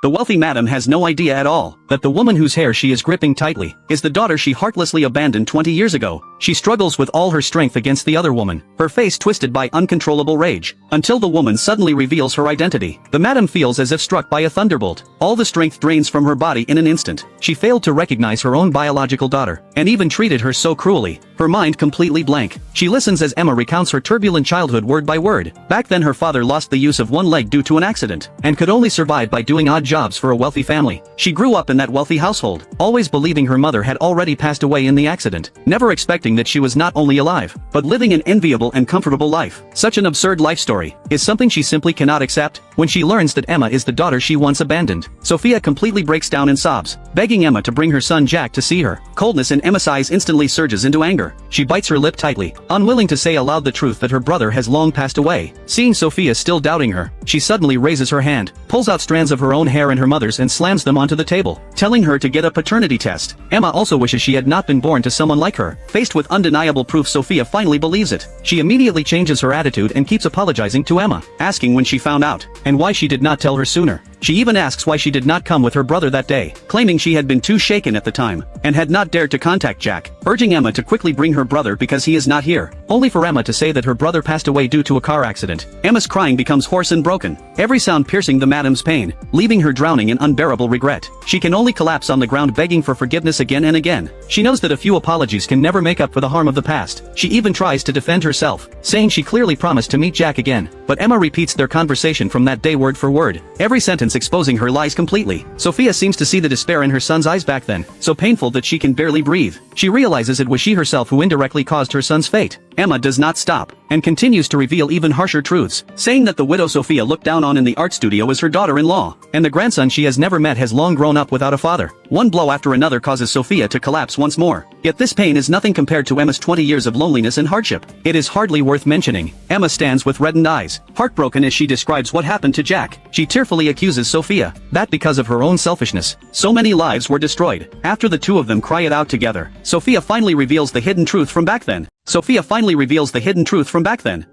The wealthy madam has no idea at all that the woman whose hair she is gripping tightly is the daughter she heartlessly abandoned 20 years ago. She struggles with all her strength against the other woman, her face twisted by uncontrollable rage, until the woman suddenly reveals her identity. The madam feels as if struck by a thunderbolt. All the strength drains from her body in an instant. She failed to recognize her own biological daughter, and even treated her so cruelly. Her mind completely blank. She listens as Emma recounts her turbulent childhood word by word. Back then her father lost the use of one leg due to an accident, and could only survive by doing odd jobs for a wealthy family. She grew up in that wealthy household, always believing her mother had already passed away in the accident, never expecting that she was not only alive, but living an enviable and comfortable life. Such an absurd life story is something she simply cannot accept. When she learns that Emma is the daughter she once abandoned, Sophia completely breaks down and sobs, begging Emma to bring her son Jack to see her. Coldness in Emma's eyes instantly surges into anger. She bites her lip tightly, unwilling to say aloud the truth that her brother has long passed away. Seeing Sophia still doubting her, she suddenly raises her hand, pulls out strands of her own hair and her mother's and slams them onto the table, telling her to get a paternity test. Emma also wishes she had not been born to someone like her. Faced with undeniable proof, Sophia finally believes it. She immediately changes her attitude and keeps apologizing to Emma, asking when she found out, and why she did not tell her sooner. She even asks why she did not come with her brother that day, claiming she had been too shaken at the time, and had not dared to contact Jack, urging Emma to quickly bring her brother because he is not here, only for Emma to say that her brother passed away due to a car accident. Emma's crying becomes hoarse and broken, every sound piercing the madam's pain, leaving her drowning in unbearable regret. She can only collapse on the ground begging for forgiveness again and again. She knows that a few apologies can never make up for the harm of the past. She even tries to defend herself, saying she clearly promised to meet Jack again, but Emma repeats their conversation from that day word for word, every sentence exposing her lies completely. Sophia seems to see the despair in her son's eyes back then, so painful that she can barely breathe. She realizes it was she herself who indirectly caused her son's fate. Emma does not stop, and continues to reveal even harsher truths, saying that the widow Sophia looked down on in the art studio is her daughter-in-law, and the grandson she has never met has long grown up without a father. One blow after another causes Sophia to collapse once more. Yet this pain is nothing compared to Emma's 20 years of loneliness and hardship. It is hardly worth mentioning. Emma stands with reddened eyes, heartbroken as she describes what happened to Jack. She tearfully accuses Sophia that because of her own selfishness, so many lives were destroyed. After the two of them cry it out together, Sophia finally reveals the hidden truth from back then.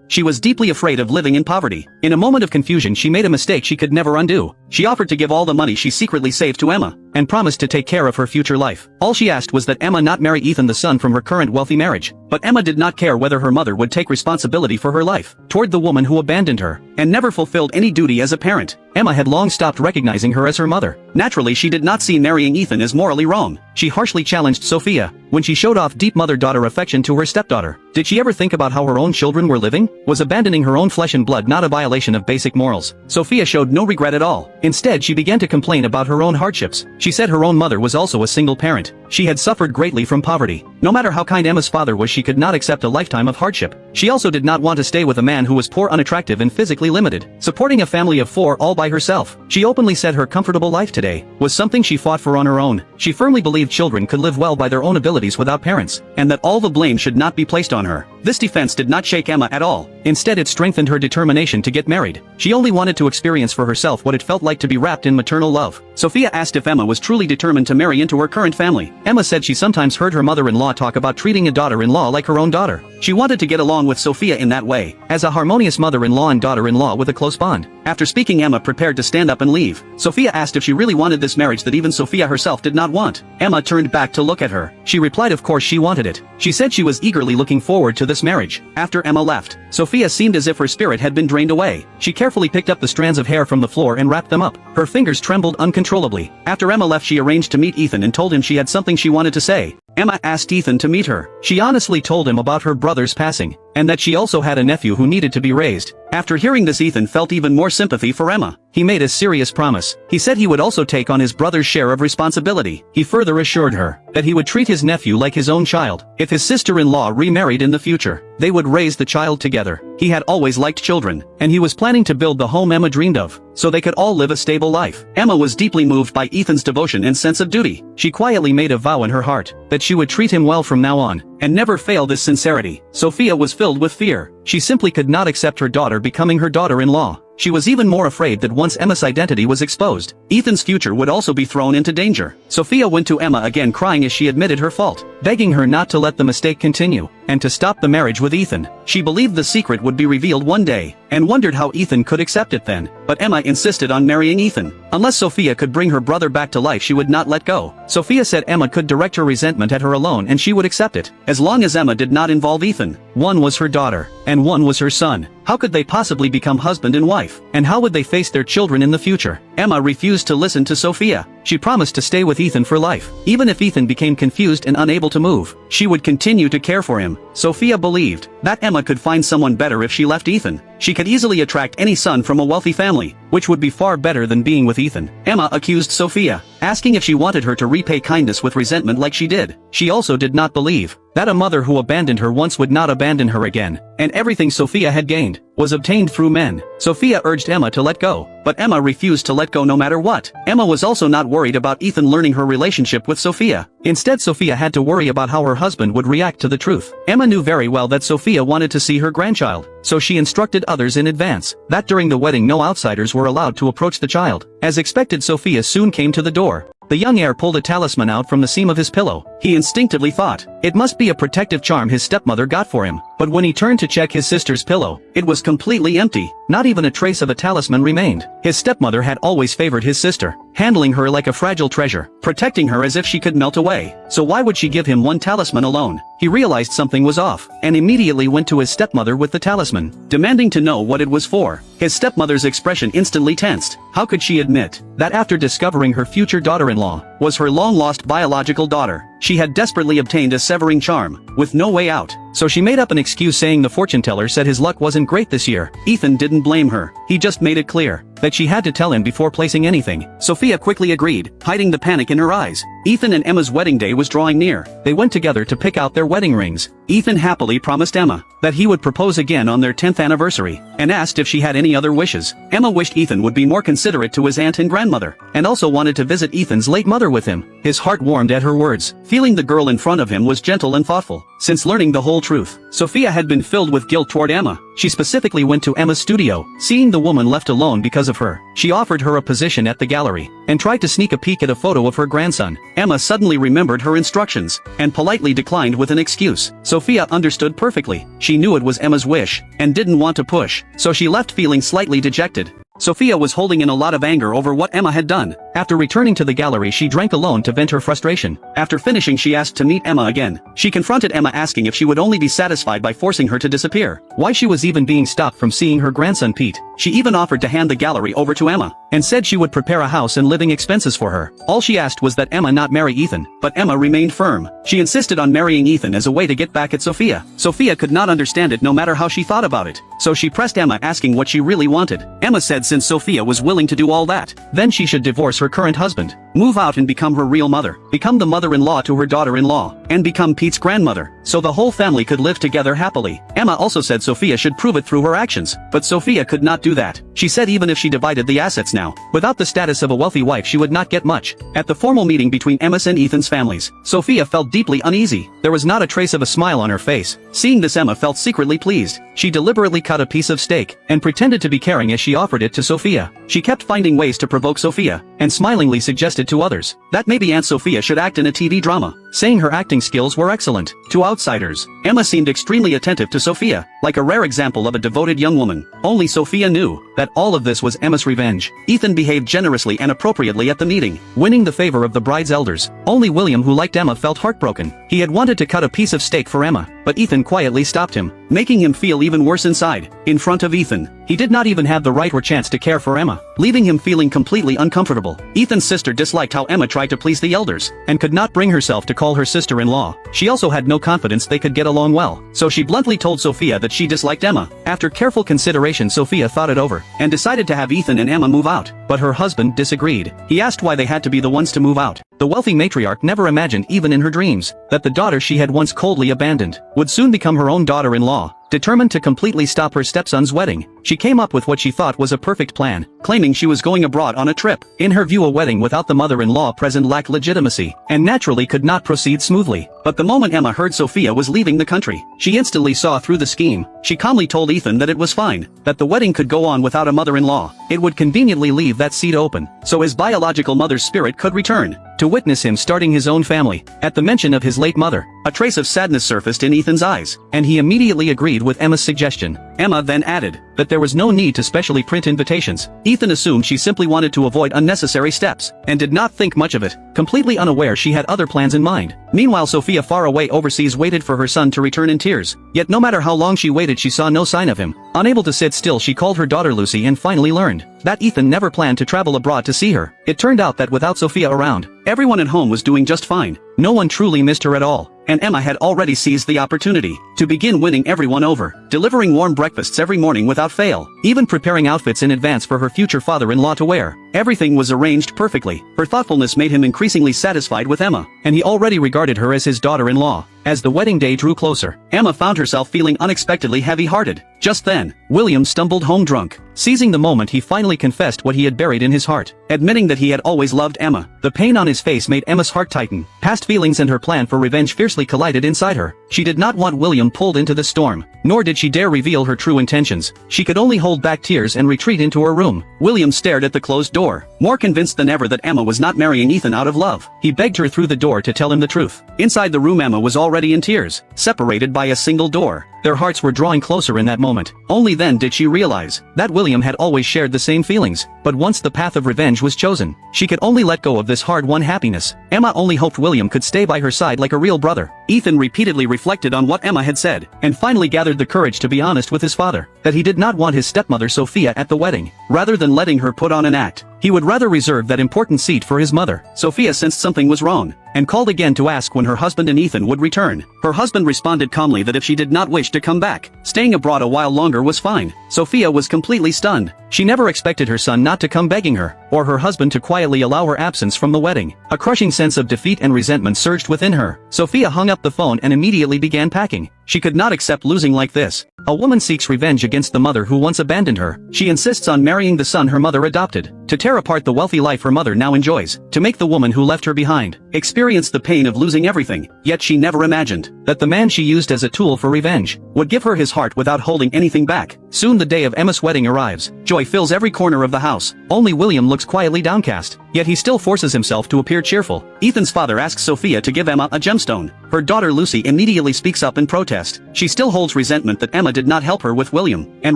She was deeply afraid of living in poverty. In a moment of confusion, she made a mistake she could never undo. She offered to give all the money she secretly saved to Emma, and promised to take care of her future life. All she asked was that Emma not marry Ethan, the son from her current wealthy marriage. But Emma did not care whether her mother would take responsibility for her life toward the woman who abandoned her, and never fulfilled any duty as a parent. Emma had long stopped recognizing her as her mother. Naturally, she did not see marrying Ethan as morally wrong. She harshly challenged Sophia when she showed off deep mother-daughter affection to her stepdaughter. Did she ever think about how her own children were living? Was abandoning her own flesh and blood not a violation of basic morals? Sophia showed no regret at all. Instead, she began to complain about her own hardships. She said her own mother was also a single parent. She had suffered greatly from poverty. No matter how kind Emma's father was, she could not accept a lifetime of hardship. She also did not want to stay with a man who was poor, unattractive, and physically limited, supporting a family of 4 all by herself. She openly said her comfortable life today was something she fought for on her own. She firmly believed children could live well by their own abilities without parents, and that all the blame should not be placed on her. This defense did not shake Emma at all. Instead, it strengthened her determination to get married. She only wanted to experience for herself what it felt like to be wrapped in maternal love. Sophia asked if Emma was truly determined to marry into her current family. Emma said she sometimes heard her mother-in-law talk about treating a daughter-in-law like her own daughter. She wanted to get along with Sophia in that way, as a harmonious mother-in-law and daughter-in-law with a close bond. After speaking, Emma prepared to stand up and leave. Sophia asked if she really wanted this marriage that even Sophia herself did not want. Emma turned back to look at her. She replied of course she wanted it. She said she was eagerly looking forward to this marriage. After Emma left, Sophia seemed as if her spirit had been drained away. She carefully picked up the strands of hair from the floor and wrapped them up. Her fingers trembled uncontrollably. After Emma left, she arranged to meet Ethan and told him she had something she wanted to say. Emma asked Ethan to meet her. She honestly told him about her brother's passing, and that she also had a nephew who needed to be raised. After hearing this, Ethan felt even more sympathy for Emma. He made a serious promise. He said he would also take on his brother's share of responsibility. He further assured her that he would treat his nephew like his own child. If his sister-in-law remarried in the future, they would raise the child together. He had always liked children, and he was planning to build the home Emma dreamed of, so they could all live a stable life. Emma was deeply moved by Ethan's devotion and sense of duty. She quietly made a vow in her heart that she would treat him well from now on, and never fail this sincerity. Sophia was filled with fear. She simply could not accept her daughter becoming her daughter-in-law. She was even more afraid that once Emma's identity was exposed, Ethan's future would also be thrown into danger. Sophia went to Emma again, crying as she admitted her fault, begging her not to let the mistake continue. and to stop the marriage with Ethan. She believed the secret would be revealed one day, and wondered how Ethan could accept it then. But Emma insisted on marrying Ethan. Unless Sophia could bring her brother back to life, she would not let go. Sophia said Emma could direct her resentment at her alone and she would accept it, as long as Emma did not involve Ethan. One was her daughter, and one was her son. How could they possibly become husband and wife? And how would they face their children in the future? Emma refused to listen to Sophia. She promised to stay with Ethan for life. Even if Ethan became confused and unable to move, she would continue to care for him. Sophia believed that Emma could find someone better if she left Ethan. She could easily attract any son from a wealthy family, which would be far better than being with Ethan. Emma accused Sophia, asking if she wanted her to repay kindness with resentment like she did. She also did not believe that a mother who abandoned her once would not abandon her again, and everything Sophia had gained was obtained through men. Sophia urged Emma to let go, but Emma refused to let go no matter what. Emma was also not worried about Ethan learning her relationship with Sophia. Instead, Sophia had to worry about how her husband would react to the truth. Emma knew very well that Sophia wanted to see her grandchild, so she instructed others in advance that during the wedding no outsiders were allowed to approach the child. As expected, Sophia soon came to the door. The young heir pulled a talisman out from the seam of his pillow. He instinctively thought it must be a protective charm his stepmother got for him. But when he turned to check his sister's pillow, it was completely empty. Not even a trace of a talisman remained. His stepmother had always favored his sister, handling her like a fragile treasure, protecting her as if she could melt away. So why would she give him one talisman alone? He realized something was off, and immediately went to his stepmother with the talisman, demanding to know what it was for. His stepmother's expression instantly tensed. How could she admit that after discovering her future daughter-in-law was her long-lost biological daughter, she had desperately obtained a severing charm, with no way out? So she made up an excuse saying the fortune teller said his luck wasn't great this year. Ethan didn't blame her. He just made it clear that she had to tell him before placing anything. Sophia quickly agreed, hiding the panic in her eyes. Ethan and Emma's wedding day was drawing near. They went together to pick out their wedding rings. Ethan happily promised Emma that he would propose again on their 10th anniversary, and asked if she had any other wishes. Emma wished Ethan would be more considerate to his aunt and grandmother, and also wanted to visit Ethan's late mother with him. His heart warmed at her words, feeling the girl in front of him was gentle and thoughtful. Since learning the whole truth, Sophia had been filled with guilt toward Emma. She specifically went to Emma's studio, seeing the woman left alone because of her. She offered her a position at the gallery, and tried to sneak a peek at a photo of her grandson. Emma suddenly remembered her instructions, and politely declined with an excuse. Sophia understood perfectly. She knew it was Emma's wish, and didn't want to push, so she left feeling slightly dejected. Sophia was holding in a lot of anger over what Emma had done. After returning to the gallery, she drank alone to vent her frustration. After finishing, she asked to meet Emma again. She confronted Emma, asking if she would only be satisfied by forcing her to disappear. Why she was even being stopped from seeing her grandson Pete. She even offered to hand the gallery over to Emma, and said she would prepare a house and living expenses for her. All she asked was that Emma not marry Ethan, but Emma remained firm. She insisted on marrying Ethan as a way to get back at Sophia. Sophia could not understand it no matter how she thought about it, so she pressed Emma, asking what she really wanted. Emma said since Sophia was willing to do all that, then she should divorce her current husband, move out and become her real mother, become the mother-in-law to her daughter-in-law, and become Pete's grandmother, so the whole family could live together happily. Emma also said Sophia should prove it through her actions, but Sophia could not do that. She said even if she divided the assets now, without the status of a wealthy wife, she would not get much. At the formal meeting between Emma's and Ethan's families, Sophia felt deeply uneasy. There was not a trace of a smile on her face. Seeing this, Emma felt secretly pleased. She deliberately cut a piece of steak, and pretended to be caring as she offered it to Sophia. She kept finding ways to provoke Sophia, and smilingly suggested to others that maybe Aunt Sophia should act in a TV drama, saying her acting skills were excellent. To outsiders, Emma seemed extremely attentive to Sophia, like a rare example of a devoted young woman. Only Sophia knew that all of this was Emma's revenge. Ethan behaved generously and appropriately at the meeting, winning the favor of the bride's elders. Only William, who liked Emma, felt heartbroken. He had wanted to cut a piece of steak for Emma, but Ethan quietly stopped him, making him feel even worse inside. In front of Ethan, he did not even have the right or chance to care for Emma, leaving him feeling completely uncomfortable. Ethan's sister disliked how Emma tried to please the elders, and could not bring herself to call her sister-in-law. She also had no confidence they could get along well, so she bluntly told Sophia that she disliked Emma. After careful consideration, Sophia thought it over, and decided to have Ethan and Emma move out, but her husband disagreed. He asked why they had to be the ones to move out. The wealthy matriarch never imagined, even in her dreams, that the daughter she had once coldly abandoned would soon become her own daughter-in-law. Determined to completely stop her stepson's wedding, she came up with what she thought was a perfect plan, claiming she was going abroad on a trip. In her view, a wedding without the mother-in-law present lacked legitimacy, and naturally could not proceed smoothly. But the moment Emma heard Sophia was leaving the country, she instantly saw through the scheme. She calmly told Ethan that it was fine, that the wedding could go on without a mother-in-law. It would conveniently leave that seat open, so his biological mother's spirit could return. to witness him starting his own family. At the mention of his late mother, a trace of sadness surfaced in Ethan's eyes, and he immediately agreed with Emma's suggestion. Emma then added that there was no need to specially print invitations. Ethan assumed she simply wanted to avoid unnecessary steps, and did not think much of it, completely unaware she had other plans in mind. Meanwhile, Sophia, far away overseas, waited for her son to return in tears. Yet no matter how long she waited, she saw no sign of him. Unable to sit still, she called her daughter Lucy and finally learned that Ethan never planned to travel abroad to see her. It turned out that without Sophia around, everyone at home was doing just fine. No one truly missed her at all, and Emma had already seized the opportunity to begin winning everyone over, delivering warm breakfasts every morning without fail, even preparing outfits in advance for her future father-in-law to wear. Everything was arranged perfectly. Her thoughtfulness made him increasingly satisfied with Emma, and he already regarded her as his daughter-in-law. As the wedding day drew closer, Emma found herself feeling unexpectedly heavy-hearted. Just then, William stumbled home drunk. Seizing the moment, he finally confessed what he had buried in his heart, admitting that he had always loved Emma. The pain on his face made Emma's heart tighten. Past feelings and her plan for revenge fiercely collided inside her. She did not want William pulled into the storm, nor did she dare reveal her true intentions. She could only hold back tears and retreat into her room. William stared at the closed door, more convinced than ever that Emma was not marrying Ethan out of love. He begged her through the door to tell him the truth. Inside the room, Emma was already in tears, separated by a single door. Their hearts were drawing closer in that moment. Only then did she realize that William had always shared the same feelings. But once the path of revenge was chosen, she could only let go of this hard-won happiness. Emma only hoped William could stay by her side like a real brother. Ethan repeatedly reflected on what Emma had said, and finally gathered the courage to be honest with his father, that he did not want his stepmother Sophia at the wedding. Rather than letting her put on an act, he would rather reserve that important seat for his mother. Sophia sensed something was wrong, and called again to ask when her husband and Ethan would return. Her husband responded calmly that if she did not wish to come back, staying abroad a while longer was fine. Sophia was completely stunned. She never expected her son not to come begging her, or her husband to quietly allow her absence from the wedding. A crushing sense of defeat and resentment surged within her. Sophia hung up the phone and immediately began packing. She could not accept losing like this. A woman seeks revenge against the mother who once abandoned her. She insists on marrying the son her mother adopted, to tear apart the wealthy life her mother now enjoys, to make the woman who left her behind experience the pain of losing everything. Yet she never imagined that the man she used as a tool for revenge would give her his heart without holding anything back. Soon the day of Emma's wedding arrives. Joy fills every corner of the house. Only William looks quietly downcast, yet he still forces himself to appear cheerful. Ethan's father asks Sophia to give Emma a gemstone. Her daughter Lucy immediately speaks up in protest. She still holds resentment that Emma did not help her with William, and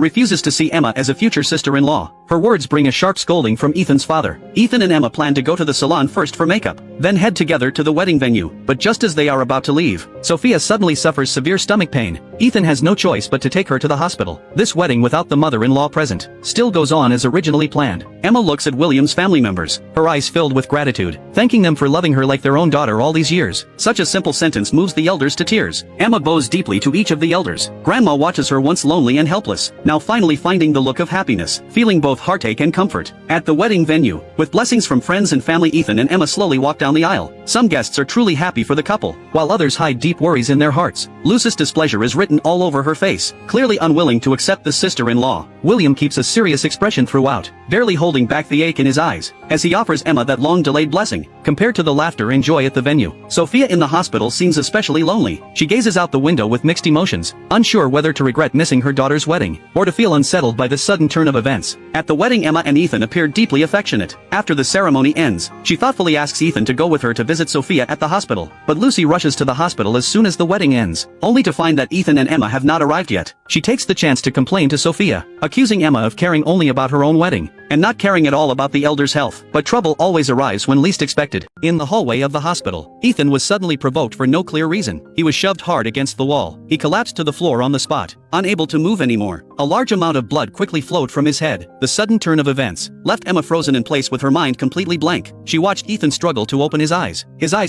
refuses to see Emma as a future sister-in-law. Her words bring a sharp scolding from Ethan's father. Ethan and Emma plan to go to the salon first for makeup, then head together to the wedding venue. But just as they are about to leave, Sophia suddenly suffers severe stomach pain. Ethan has no choice but to take her to the hospital. This wedding without the mother-in-law present still goes on as originally planned. Emma looks at William's family members, her eyes filled with gratitude, thanking them for loving her like their own daughter all these years. Such a simple sentence moves the elders to tears. Emma bows deeply to each of the elders. Grandma watches her, once lonely and helpless, now finally finding the look of happiness, feeling both heartache and comfort. At the wedding venue, with blessings from friends and family, Ethan and Emma slowly walk down the aisle. Some guests are truly happy for the couple, while others hide deep worries in their hearts. Lucy's displeasure is written all over her face, clearly unwilling to accept the sister-in-law. William keeps a serious expression throughout, barely holding back the ache in his eyes, as he offers Emma that long-delayed blessing. Compared to the laughter and joy at the venue, Sophia in the hospital seems especially lonely. She gazes out the window with mixed emotions, unsure whether to regret missing her daughter's wedding, or to feel unsettled by this sudden turn of events. At the wedding, Emma and Ethan appear deeply affectionate. After the ceremony ends, she thoughtfully asks Ethan to go with her to visit Sophia at the hospital, but Lucy rushes to the hospital as soon as the wedding ends, only to find that Ethan and Emma have not arrived yet. She takes the chance to complain to Sophia, accusing Emma of caring only about her own wedding, and not caring at all about the elders' health. But trouble always arrives when least expected. In the hallway of the hospital, Ethan was suddenly provoked for no clear reason. He was shoved hard against the wall. He collapsed to the floor on the spot, unable to move anymore. A large amount of blood quickly flowed from his head. The sudden turn of events left Emma frozen in place with her mind completely blank. She watched Ethan struggle to open his eyes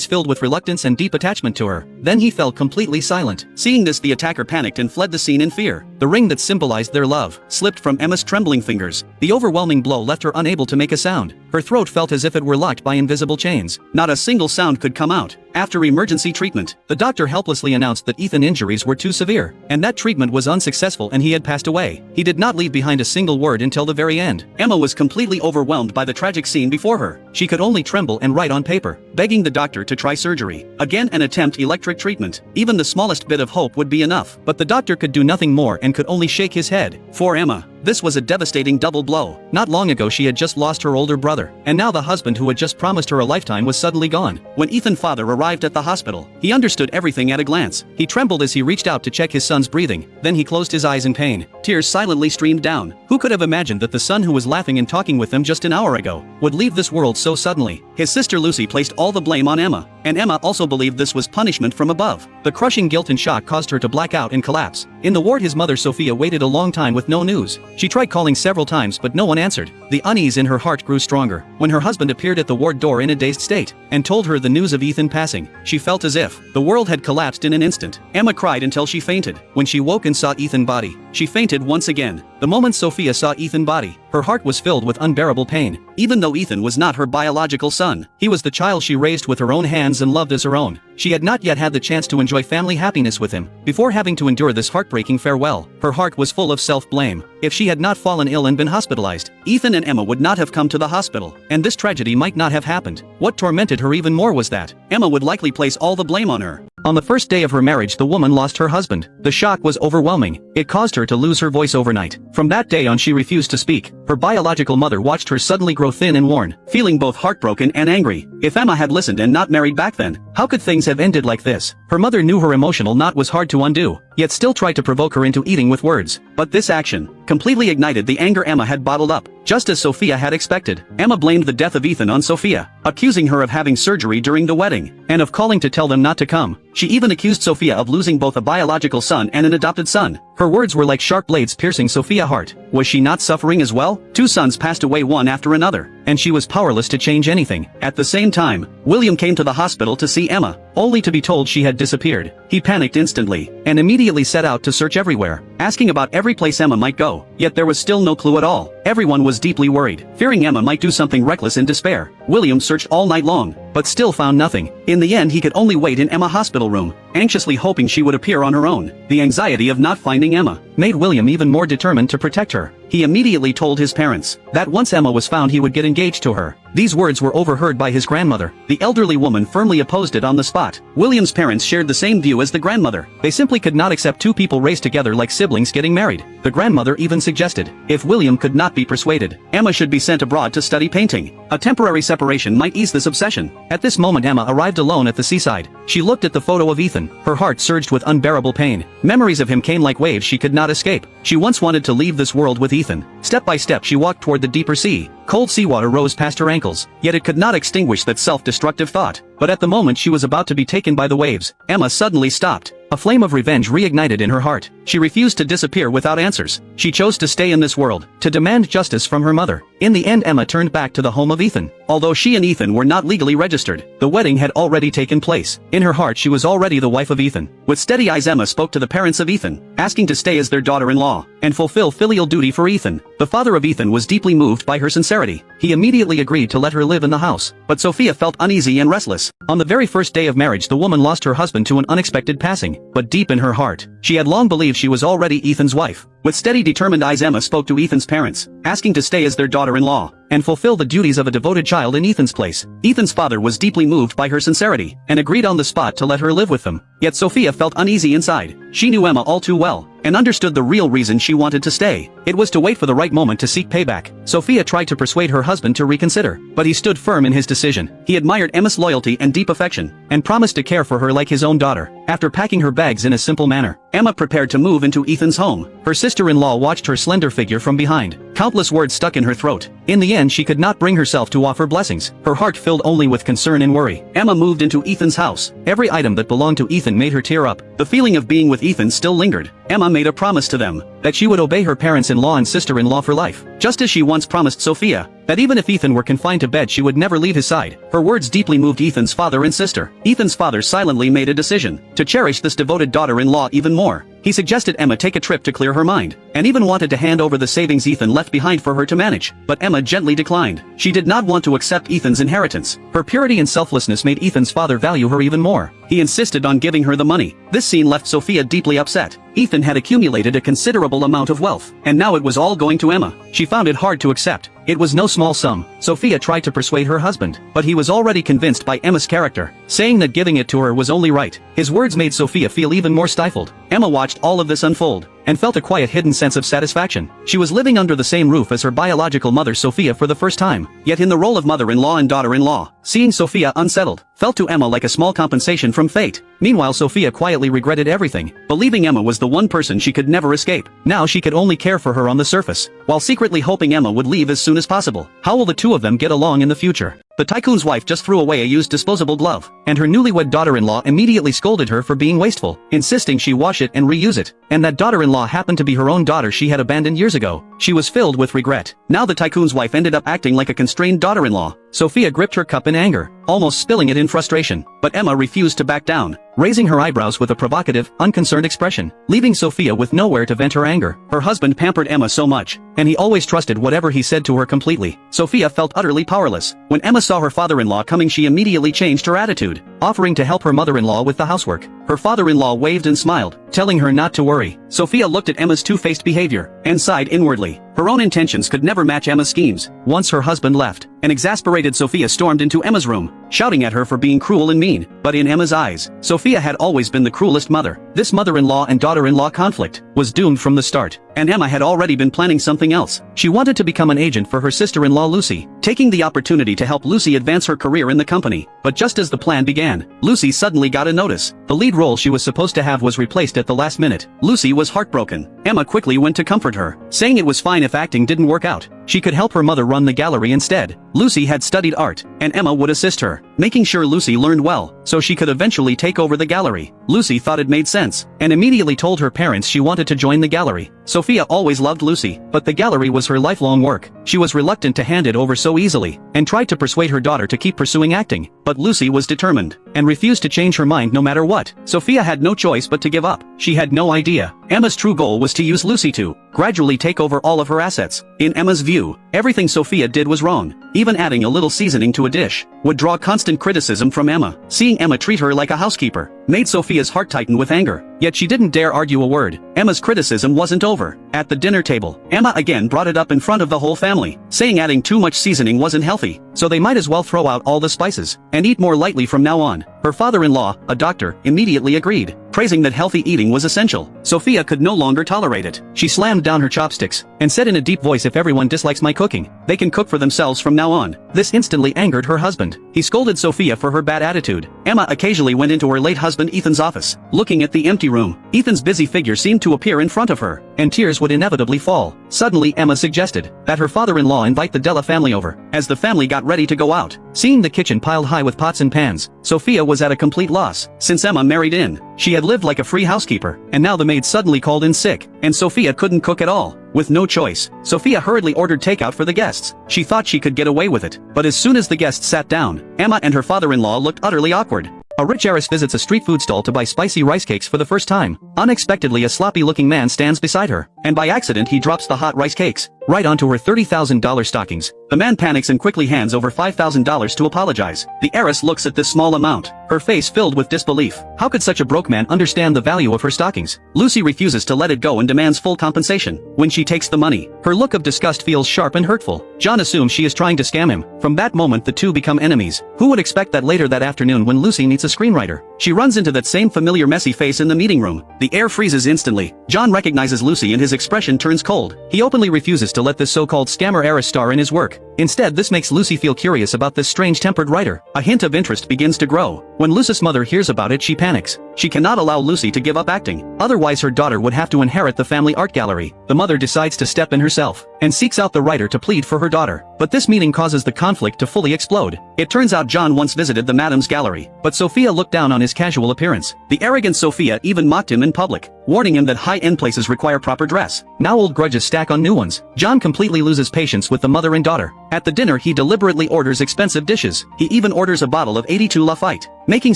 filled with reluctance and deep attachment to her. Then he fell completely silent. Seeing this, the attacker panicked and fled the scene in fear. The ring that symbolized their love slipped from Emma's trembling fingers. The overwhelming blow left her unable to make a sound. Her throat felt as if it were locked by invisible chains. Not a single sound could come out. After emergency treatment, the doctor helplessly announced that Ethan's injuries were too severe, and that treatment was unsuccessful and he had passed away. He did not leave behind a single word until the very end. Emma was completely overwhelmed by the tragic scene before her. She could only tremble and write on paper, begging the doctor to try surgery. Again, and attempt electric treatment. Even the smallest bit of hope would be enough. But the doctor could do nothing more and could only shake his head. For Emma, this was a devastating double blow. Not long ago she had just lost her older brother. father, and now the husband who had just promised her a lifetime was suddenly gone. When Ethan's father arrived at the hospital, he understood everything at a glance. He trembled as he reached out to check his son's breathing, then he closed his eyes in pain. Tears silently streamed down. Who could have imagined that the son who was laughing and talking with them just an hour ago would leave this world so suddenly? His sister Lucy placed all the blame on Emma, and Emma also believed this was punishment from above. The crushing guilt and shock caused her to black out and collapse. In the ward, his mother Sophia waited a long time with no news. She tried calling several times but no one answered. The unease in her heart grew stronger when her husband appeared at the ward door in a dazed state and told her the news of Ethan passing. She felt as if the world had collapsed in an instant. Emma cried until she fainted. When she woke and saw Ethan's body, she fainted once again. The moment Sophia saw Ethan's body, her heart was filled with unbearable pain. Even though Ethan was not her biological son, he was the child she raised with her own hands and loved as her own. She had not yet had the chance to enjoy family happiness with him before having to endure this heartbreaking farewell. Her heart was full of self-blame. If she had not fallen ill and been hospitalized, Ethan and Emma would not have come to the hospital, and this tragedy might not have happened. What tormented her even more was that Emma would likely place all the blame on her. On the first day of her marriage, the woman lost her husband. The shock was overwhelming. It caused her to lose her voice overnight. From that day on, she refused to speak. Her biological mother watched her suddenly grow thin and worn, feeling both heartbroken and angry. If Emma had listened and not married back then, how could things have ended like this? Her mother knew her emotional knot was hard to undo, yet still tried to provoke her into eating with words. But this action completely ignited the anger Emma had bottled up. Just as Sophia had expected, Emma blamed the death of Ethan on Sophia, accusing her of having surgery during the wedding, and of calling to tell them not to come. She even accused Sophia of losing both a biological son and an adopted son. Her words were like sharp blades piercing Sophia's heart. Was she not suffering as well? 2 sons passed away one after another, and she was powerless to change anything. At the same time, William came to the hospital to see Emma, only to be told she had disappeared. He panicked instantly, and immediately set out to search everywhere, asking about every place Emma might go, yet there was still no clue at all. Everyone was deeply worried, fearing Emma might do something reckless in despair. William searched all night long, but still found nothing. In the end, he could only wait in Emma's hospital room, anxiously hoping she would appear on her own. The anxiety of not finding Emma made William even more determined to protect her. He immediately told his parents that once Emma was found he would get engaged to her. These words were overheard by his grandmother. The elderly woman firmly opposed it on the spot. William's parents shared the same view as the grandmother. They simply could not accept 2 people raised together like siblings getting married. The grandmother even suggested, if William could not be persuaded, Emma should be sent abroad to study painting. A temporary separation might ease this obsession. At this moment, Emma arrived alone at the seaside. She looked at the photo of Ethan. Her heart surged with unbearable pain. Memories of him came like waves she could not escape. She once wanted to leave this world with Ethan. Step by step she walked toward the deeper sea. Cold seawater rose past her ankles, yet it could not extinguish that self-destructive thought. But at the moment she was about to be taken by the waves, Emma suddenly stopped. A flame of revenge reignited in her heart. She refused to disappear without answers. She chose to stay in this world, to demand justice from her mother. In the end, Emma turned back to the home of Ethan. Although she and Ethan were not legally registered, the wedding had already taken place. In her heart she was already the wife of Ethan. With steady eyes, Emma spoke to the parents of Ethan, asking to stay as their daughter-in-law, and fulfill filial duty for Ethan. The father of Ethan was deeply moved by her sincerity. He immediately agreed to let her live in the house. But Sophia felt uneasy and restless. On the very first day of marriage, the woman lost her husband to an unexpected passing, but deep in her heart, she had long believed she was already Ethan's wife. With steady, determined eyes, Emma spoke to Ethan's parents, asking to stay as their daughter-in-law, and fulfill the duties of a devoted child in Ethan's place. Ethan's father was deeply moved by her sincerity, and agreed on the spot to let her live with them. Yet Sophia felt uneasy inside. She knew Emma all too well, and understood the real reason she wanted to stay. It was to wait for the right moment to seek payback. Sophia tried to persuade her husband to reconsider, but he stood firm in his decision. He admired Emma's loyalty and deep affection, and promised to care for her like his own daughter. After packing her bags in a simple manner, Emma prepared to move into Ethan's home. Her sister-in-law watched her slender figure from behind. Countless words stuck in her throat. In the end, she could not bring herself to offer blessings, her heart filled only with concern and worry. Emma moved into Ethan's house. Every item that belonged to Ethan made her tear up. The feeling of being with Ethan still lingered. Emma made a promise to them that she would obey her parents-in-law and sister-in-law for life, just as she once promised Sophia that even if Ethan were confined to bed she would never leave his side. Her words deeply moved Ethan's father and sister. Ethan's father silently made a decision to cherish this devoted daughter-in-law even more. He suggested Emma take a trip to clear her mind, and even wanted to hand over the savings Ethan left behind for her to manage, but Emma gently declined. She did not want to accept Ethan's inheritance. Her purity and selflessness made Ethan's father value her even more. He insisted on giving her the money. This scene left Sophia deeply upset. Ethan had accumulated a considerable amount of wealth, and now it was all going to Emma. She found it hard to accept. It was no small sum. Sophia tried to persuade her husband, but he was already convinced by Emma's character, saying that giving it to her was only right. His words made Sophia feel even more stifled. Emma watched all of this unfold, and felt a quiet hidden sense of satisfaction. She was living under the same roof as her biological mother Sophia for the first time, yet in the role of mother-in-law and daughter-in-law. Seeing Sophia unsettled felt to Emma like a small compensation from fate. Meanwhile, Sophia quietly regretted everything, believing Emma was the one person she could never escape. Now she could only care for her on the surface, while secretly hoping Emma would leave as soon as possible. How will the two of them get along in the future? The tycoon's wife just threw away a used disposable glove, and her newlywed daughter-in-law immediately scolded her for being wasteful, insisting she wash it and reuse it. And that daughter-in-law happened to be her own daughter she had abandoned years ago. She was filled with regret. Now the tycoon's wife ended up acting like a constrained daughter-in-law. Sophia gripped her cup in anger, almost spilling it in frustration. But Emma refused to back down, raising her eyebrows with a provocative, unconcerned expression, leaving Sophia with nowhere to vent her anger. Her husband pampered Emma so much, and he always trusted whatever he said to her completely. Sophia felt utterly powerless. When Emma saw her father-in-law coming, she immediately changed her attitude, offering to help her mother-in-law with the housework. Her father-in-law waved and smiled, telling her not to worry. Sophia looked at Emma's two-faced behavior, and sighed inwardly. Her own intentions could never match Emma's schemes. Once her husband left, an exasperated Sophia stormed into Emma's room, shouting at her for being cruel and mean. But in Emma's eyes, Sophia had always been the cruelest mother. This mother-in-law and daughter-in-law conflict was doomed from the start, and Emma had already been planning something else. She wanted to become an agent for her sister-in-law Lucy, taking the opportunity to help Lucy advance her career in the company. But just as the plan began, Lucy suddenly got a notice. The lead role she was supposed to have was replaced at the last minute. Lucy was heartbroken. Emma quickly went to comfort her, saying it was fine if acting didn't work out. She could help her mother run the gallery instead. Lucy had studied art, and Emma would assist her, making sure Lucy learned well, so she could eventually take over the gallery. Lucy thought it made sense, and immediately told her parents she wanted to join the gallery. Sophia always loved Lucy, but the gallery was her lifelong work. She was reluctant to hand it over so easily, and tried to persuade her daughter to keep pursuing acting. But Lucy was determined, and refused to change her mind no matter what. Sophia had no choice but to give up. She had no idea Emma's true goal was to use Lucy to gradually take over all of her assets. In Emma's view, everything Sophia did was wrong. Even adding a little seasoning to a dish would draw constant criticism from Emma. Seeing Emma treat her like a housekeeper made Sophia's heart tighten with anger. Yet she didn't dare argue a word. Emma's criticism wasn't over. At the dinner table, Emma again brought it up in front of the whole family, saying adding too much seasoning wasn't healthy, so they might as well throw out all the spices and eat more lightly from now on. Her father-in-law, a doctor, immediately agreed, praising that healthy eating was essential. Sophia could no longer tolerate it. She slammed down her chopsticks and said in a deep voice, "If everyone dislikes my cooking, they can cook for themselves from now on." This instantly angered her husband. He scolded Sophia for her bad attitude. Emma occasionally went into her late husband Ethan's office, looking at the empty room. Ethan's busy figure seemed to appear in front of her, and tears would inevitably fall. Suddenly Emma suggested that her father-in-law invite the Della family over, as the family got ready to go out. Seeing the kitchen piled high with pots and pans, Sophia was at a complete loss. Since Emma married in, she had lived like a free housekeeper, and now the maid suddenly called in sick, and Sophia couldn't cook at all. With no choice, Sophia hurriedly ordered takeout for the guests. She thought she could get away with it, but as soon as the guests sat down, Emma and her father-in-law looked utterly awkward. A rich heiress visits a street food stall to buy spicy rice cakes for the first time. Unexpectedly, a sloppy-looking man stands beside her, and by accident he drops the hot rice cakes right onto her $30,000 stockings. The man panics and quickly hands over $5,000 to apologize. The heiress looks at this small amount, her face filled with disbelief. How could such a broke man understand the value of her stockings? Lucy refuses to let it go and demands full compensation. When she takes the money, her look of disgust feels sharp and hurtful. John assumes she is trying to scam him. From that moment the two become enemies. Who would expect that later that afternoon when Lucy meets a screenwriter, she runs into that same familiar messy face in the meeting room. The air freezes instantly. John recognizes Lucy and his expression turns cold. He openly refuses to let this so-called scammer heiress star in his work. Instead, this makes Lucy feel curious about this strange-tempered writer. A hint of interest begins to grow. When Lucy's mother hears about it, she panics. She cannot allow Lucy to give up acting. Otherwise her daughter would have to inherit the family art gallery. The mother decides to step in herself, and seeks out the writer to plead for her daughter. But this meeting causes the conflict to fully explode. It turns out John once visited the Madam's gallery, but Sophia looked down on his casual appearance. The arrogant Sophia even mocked him in public, warning him that high-end places require proper dress. Now old grudges stack on new ones. John completely loses patience with the mother and daughter. At the dinner he deliberately orders expensive dishes. He even orders a bottle of 82 Lafite, making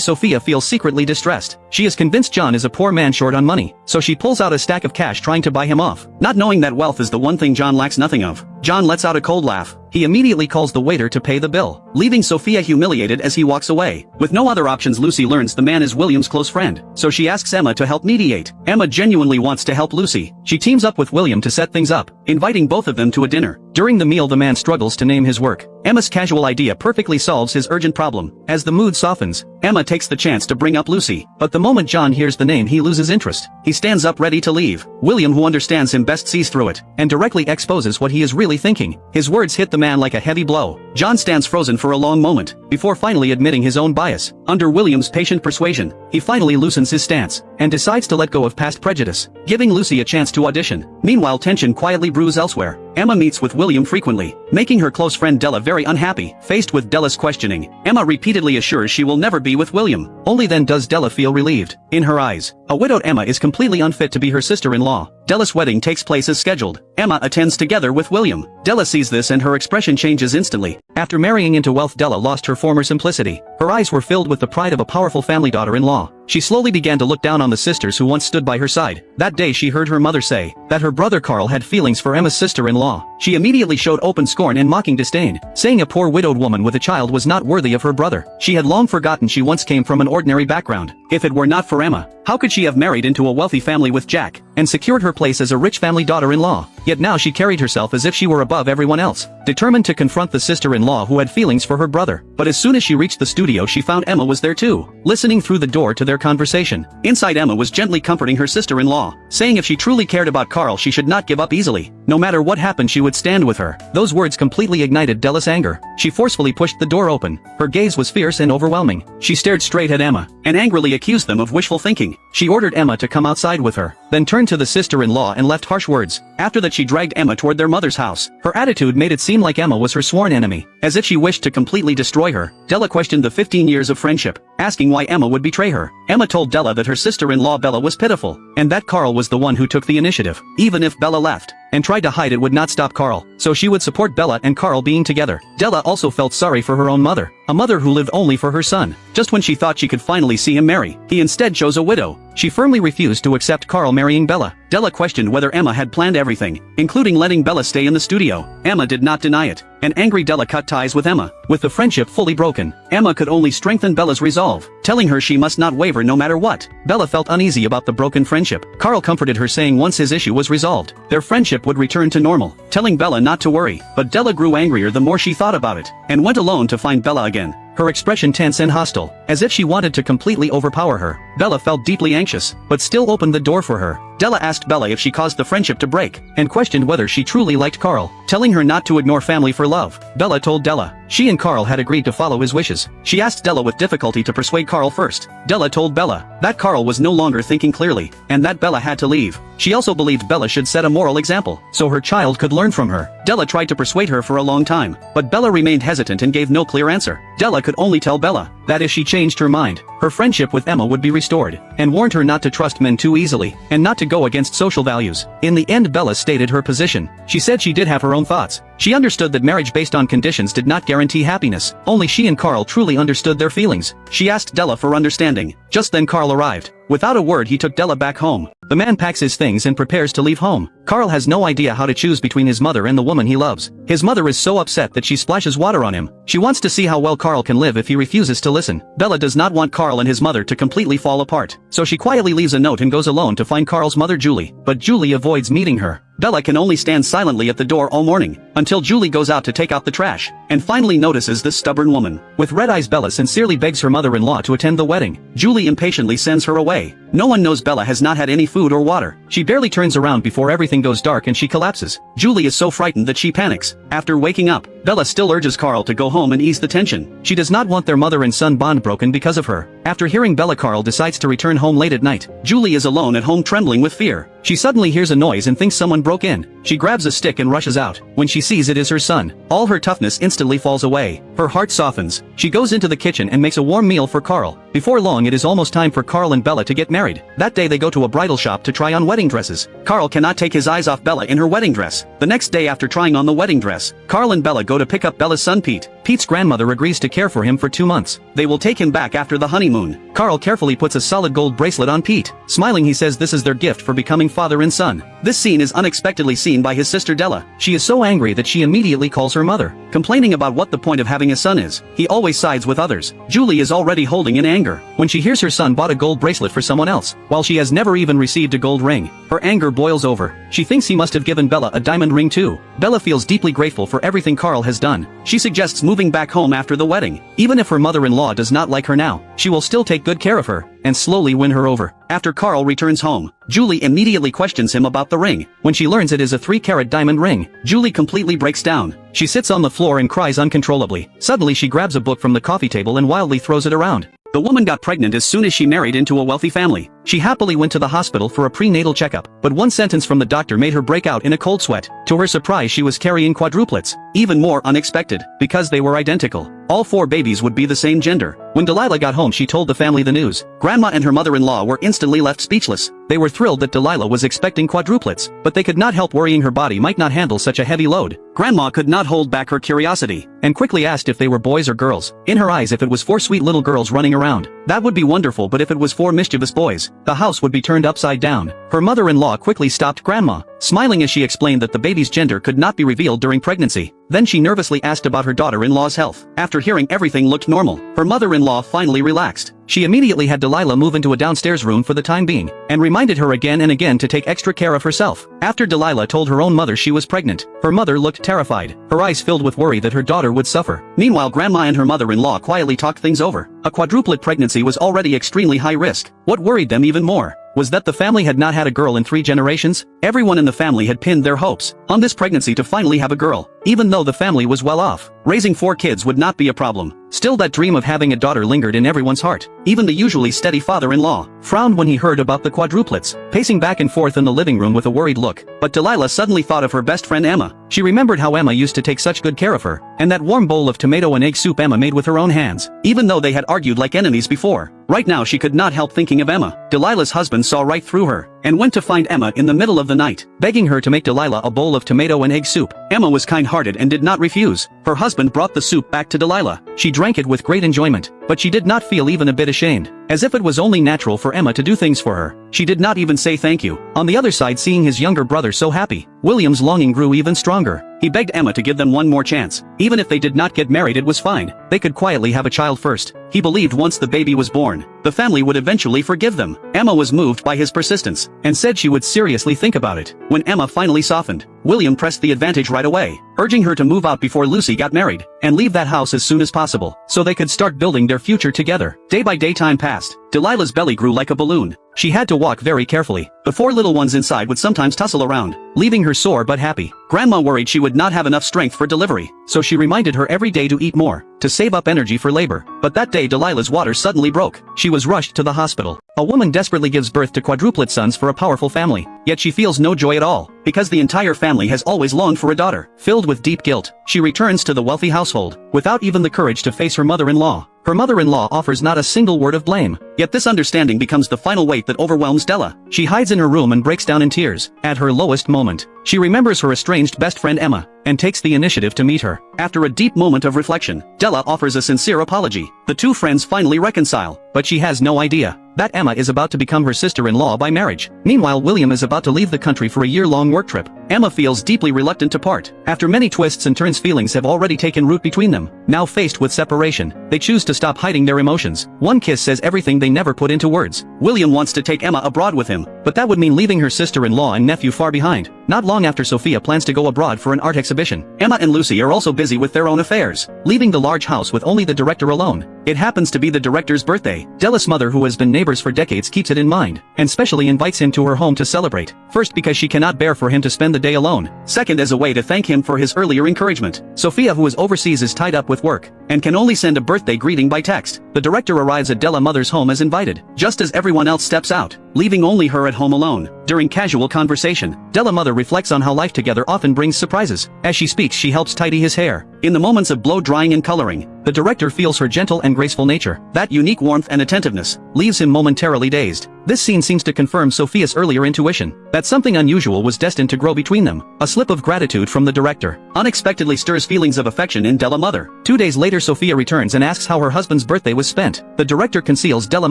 Sophia feel secretly distressed. She is convinced John is a poor man short on money, so she pulls out a stack of cash trying to buy him off, not knowing that wealth is the one thing John lacks nothing of. John lets out a cold laugh. He immediately calls the waiter to pay the bill, leaving Sophia humiliated as he walks away. With no other options, Lucy learns the man is William's close friend, so she asks Emma to help mediate. Emma genuinely wants to help Lucy. She teams up with William to set things up, inviting both of them to a dinner. During the meal, the man struggles to name his work. Emma's casual idea perfectly solves his urgent problem. As the mood softens, Emma takes the chance to bring up Lucy, but the moment John hears the name, he loses interest. He stands up ready to leave. William, who understands him best, sees through it and directly exposes what he is really thinking. His words hit the man like a heavy blow. John stands frozen for a long moment before finally admitting his own bias. Under William's patient persuasion, he finally loosens his stance and decides to let go of past prejudice, giving Lucy a chance to audition. Meanwhile, tension quietly brews elsewhere. Emma meets with William frequently, making her close friend Della very unhappy. Faced with Della's questioning, Emma repeatedly assures she will never be with William. Only then does Della feel relieved. In her eyes, a widowed Emma is completely unfit to be her sister-in-law. Della's wedding takes place as scheduled. Emma attends together with William. Della sees this and her expression changes instantly. After marrying into wealth, Della lost her former simplicity. Her eyes were filled with the pride of a powerful family daughter-in-law. She slowly began to look down on the sisters who once stood by her side. That day she heard her mother say that her brother Carl had feelings for Emma's sister-in-law. She immediately showed open scorn and mocking disdain, saying a poor widowed woman with a child was not worthy of her brother. She had long forgotten she once came from an ordinary background. If it were not for Emma, how could she have married into a wealthy family with Jack and secured her place as a rich family daughter-in-law? Yet now she carried herself as if she were above everyone else, determined to confront the sister-in-law who had feelings for her brother. But as soon as she reached the studio, she found Emma was there too, listening through the door to their conversation. Inside, Emma was gently comforting her sister-in-law, saying if she truly cared about Carl, she should not give up easily. No matter what happened, she would stand with her. Those words completely ignited Della's anger. She forcefully pushed the door open. Her gaze was fierce and overwhelming. She stared straight at Emma and angrily accused them of wishful thinking. She ordered Emma to come outside with her, then turned to the sister-in-law and left harsh words. After that, she dragged Emma toward their mother's house. Her attitude made it seem like Emma was her sworn enemy, as if she wished to completely destroy her. Della questioned the 15 years of friendship, asking why Emma would betray her. Emma told Della that her sister-in-law Bella was pitiful, and that Carl was the one who took the initiative. Even if Bella left and tried to hide, it would not stop Carl, so she would support Bella and Carl being together. Della also felt sorry for her own mother, a mother who lived only for her son. Just when she thought she could finally see him marry, he instead chose a widow. She firmly refused to accept Carl marrying Bella. Della questioned whether Emma had planned everything, including letting Bella stay in the studio. Emma did not deny it. An angry Della cut ties with Emma. With the friendship fully broken, Emma could only strengthen Bella's resolve, telling her she must not waver no matter what. Bella felt uneasy about the broken friendship. Carl comforted her, saying once his issue was resolved, their friendship would return to normal, telling Bella not to worry. But Della grew angrier the more she thought about it, and went alone to find Bella again. Her expression tense and hostile, as if she wanted to completely overpower her. Bella felt deeply anxious, but still opened the door for her. Della asked Bella if she caused the friendship to break, and questioned whether she truly liked Carl, telling her not to ignore family for love. Bella told Della she and Carl had agreed to follow his wishes. She asked Della with difficulty to persuade Carl first. Della told Bella that Carl was no longer thinking clearly, and that Bella had to leave. She also believed Bella should set a moral example, so her child could learn from her. Della tried to persuade her for a long time, but Bella remained hesitant and gave no clear answer. Della could only tell Bella that if she changed her mind, her friendship with Emma would be restored, and warned her not to trust men too easily, and not to go against social values. In the end, Bella stated her position. She said she did have her own thoughts. She understood that marriage based on conditions did not guarantee happiness. Only she and Carl truly understood their feelings. She asked Della for understanding. Just then Carl arrived. Without a word, he took Della back home. The man packs his things and prepares to leave home. Carl has no idea how to choose between his mother and the woman he loves. His mother is so upset that she splashes water on him. She wants to see how well Carl can live if he refuses to listen. Bella does not want Carl and his mother to completely fall apart, so she quietly leaves a note and goes alone to find Carl's mother Julie. But Julie avoids meeting her. Bella can only stand silently at the door all morning, until Julie goes out to take out the trash, and finally notices this stubborn woman. With red eyes, Bella sincerely begs her mother-in-law to attend the wedding. Julie impatiently sends her away. No one knows Bella has not had any food or water. She barely turns around before everything goes dark and she collapses. Julie is so frightened that she panics. After waking up, Bella still urges Carl to go home and ease the tension. She does not want their mother and son bond broken because of her. After hearing Bella, Carl decides to return home late at night. Julie is alone at home, trembling with fear. She suddenly hears a noise and thinks someone broke in. She grabs a stick and rushes out. When she sees it is her son, all her toughness instantly falls away. Her heart softens. She goes into the kitchen and makes a warm meal for Carl. Before long, it is almost time for Carl and Bella to get married. That day they go to a bridal shop to try on wedding dresses. Carl cannot take his eyes off Bella in her wedding dress. The next day, after trying on the wedding dress, Carl and Bella go to pick up Bella's son Pete. Pete's grandmother agrees to care for him for 2 months. They will take him back after the honeymoon. Carl carefully puts a solid gold bracelet on Pete. Smiling, he says this is their gift for becoming father and son. This scene is unexpectedly seen by his sister Della. She is so angry that she immediately calls her mother, complaining about what the point of having a son is. He always sides with others. Julie is already holding in anger when she hears her son bought a gold bracelet for someone else, while she has never even received a gold ring. Her anger boils over. She thinks he must have given Bella a diamond ring too. Bella feels deeply grateful for everything Carl has done. She suggests moving back home after the wedding. Even if her mother-in-law does not like her now, she will still take good care of her and slowly win her over. After Carl returns home, Julie immediately questions him about the ring. When she learns it is a 3-carat diamond ring, Julie completely breaks down. She sits on the floor and cries uncontrollably. Suddenly she grabs a book from the coffee table and wildly throws it around. The woman got pregnant as soon as she married into a wealthy family. She happily went to the hospital for a prenatal checkup, but one sentence from the doctor made her break out in a cold sweat. To her surprise, she was carrying quadruplets. Even more unexpected, because they were identical. All 4 babies would be the same gender. When Delilah got home, she told the family the news. Grandma and her mother-in-law were instantly left speechless. They were thrilled that Delilah was expecting quadruplets, but they could not help worrying her body might not handle such a heavy load. Grandma could not hold back her curiosity, and quickly asked if they were boys or girls. In her eyes, if it was 4 sweet little girls running around, that would be wonderful, but if it was 4 mischievous boys, the house would be turned upside down. Her mother-in-law quickly stopped Grandma, smiling as she explained that the baby's gender could not be revealed during pregnancy. Then she nervously asked about her daughter-in-law's health. After hearing everything looked normal, her mother-in-law finally relaxed. She immediately had Delilah move into a downstairs room for the time being, and reminded her again and again to take extra care of herself. After Delilah told her own mother she was pregnant, her mother looked terrified, her eyes filled with worry that her daughter would suffer. Meanwhile, Grandma and her mother-in-law quietly talked things over. A quadruplet pregnancy was already extremely high risk. What worried them even more was that the family had not had a girl in 3 generations. Everyone in the family had pinned their hopes on this pregnancy to finally have a girl. Even though the family was well off, raising 4 kids would not be a problem. Still, that dream of having a daughter lingered in everyone's heart. Even the usually steady father-in-law frowned when he heard about the quadruplets, pacing back and forth in the living room with a worried look. But Delilah suddenly thought of her best friend Emma. She remembered how Emma used to take such good care of her, and that warm bowl of tomato and egg soup Emma made with her own hands, even though they had argued like enemies before. Right now she could not help thinking of Emma. Delilah's husband saw right through her, and went to find Emma in the middle of the night, begging her to make Delilah a bowl of tomato and egg soup. Emma was kind-hearted and did not refuse. Her husband brought the soup back to Delilah. She drank it with great enjoyment, but she did not feel even a bit ashamed, as if it was only natural for Emma to do things for her. She did not even say thank you. On the other side, seeing his younger brother so happy, William's longing grew even stronger. He begged Emma to give them one more chance. Even if they did not get married, it was fine. They could quietly have a child first. He believed once the baby was born, the family would eventually forgive them. Emma was moved by his persistence, and said she would seriously think about it. When Emma finally softened, William pressed the advantage right away, urging her to move out before Lucy got married, and leave that house as soon as possible, so they could start building their future together. Day by day time passed. Delilah's belly grew like a balloon. She had to walk very carefully. The 4 little ones inside would sometimes tussle around, leaving her sore but happy. Grandma worried she would not have enough strength for delivery, so she reminded her every day to eat more, to save up energy for labor. But that day Delilah's water suddenly broke. She was rushed to the hospital. A woman desperately gives birth to quadruplet sons for a powerful family, yet she feels no joy at all, because the entire family has always longed for a daughter. Filled with deep guilt, she returns to the wealthy household, without even the courage to face her mother-in-law. Her mother-in-law offers not a single word of blame, yet this understanding becomes the final weight that overwhelms Della. She hides in her room and breaks down in tears. At her lowest moment, she remembers her estranged best friend Emma, and takes the initiative to meet her. After a deep moment of reflection, Della offers a sincere apology. The 2 friends finally reconcile, but she has no idea that Emma is about to become her sister-in-law by marriage. Meanwhile, William is about to leave the country for a year-long work trip. Emma feels deeply reluctant to part. After many twists and turns, feelings have already taken root between them. Now faced with separation, they choose to stop hiding their emotions. One kiss says everything they never put into words. William wants to take Emma abroad with him, but that would mean leaving her sister-in-law and nephew far behind. Not long after, Sophia plans to go abroad for an art exhibition. Emma and Lucy are also busy with their own affairs, leaving the large house with only the director alone. It happens to be the director's birthday. Della's mother, who has been neighbors for decades, keeps it in mind, and specially invites him to her home to celebrate. First, because she cannot bear for him to spend the day alone. Second, as a way to thank him for his earlier encouragement. Sophia, who is overseas, is tied up with work, and can only send a birthday greeting by text. The director arrives at Della mother's home as invited, just as everyone else steps out, leaving only her at home alone. During casual conversation, Della mother reflects on how life together often brings surprises. As she speaks, she helps tidy his hair. In the moments of blow drying and coloring, The director feels her gentle and graceful nature. That unique warmth and attentiveness leaves him momentarily dazed. This scene seems to confirm Sophia's earlier intuition that something unusual was destined to grow between them. A slip of gratitude from the director unexpectedly stirs feelings of affection in Della mother. 2 days later, Sophia returns and asks how her husband's birthday was spent. The director conceals Della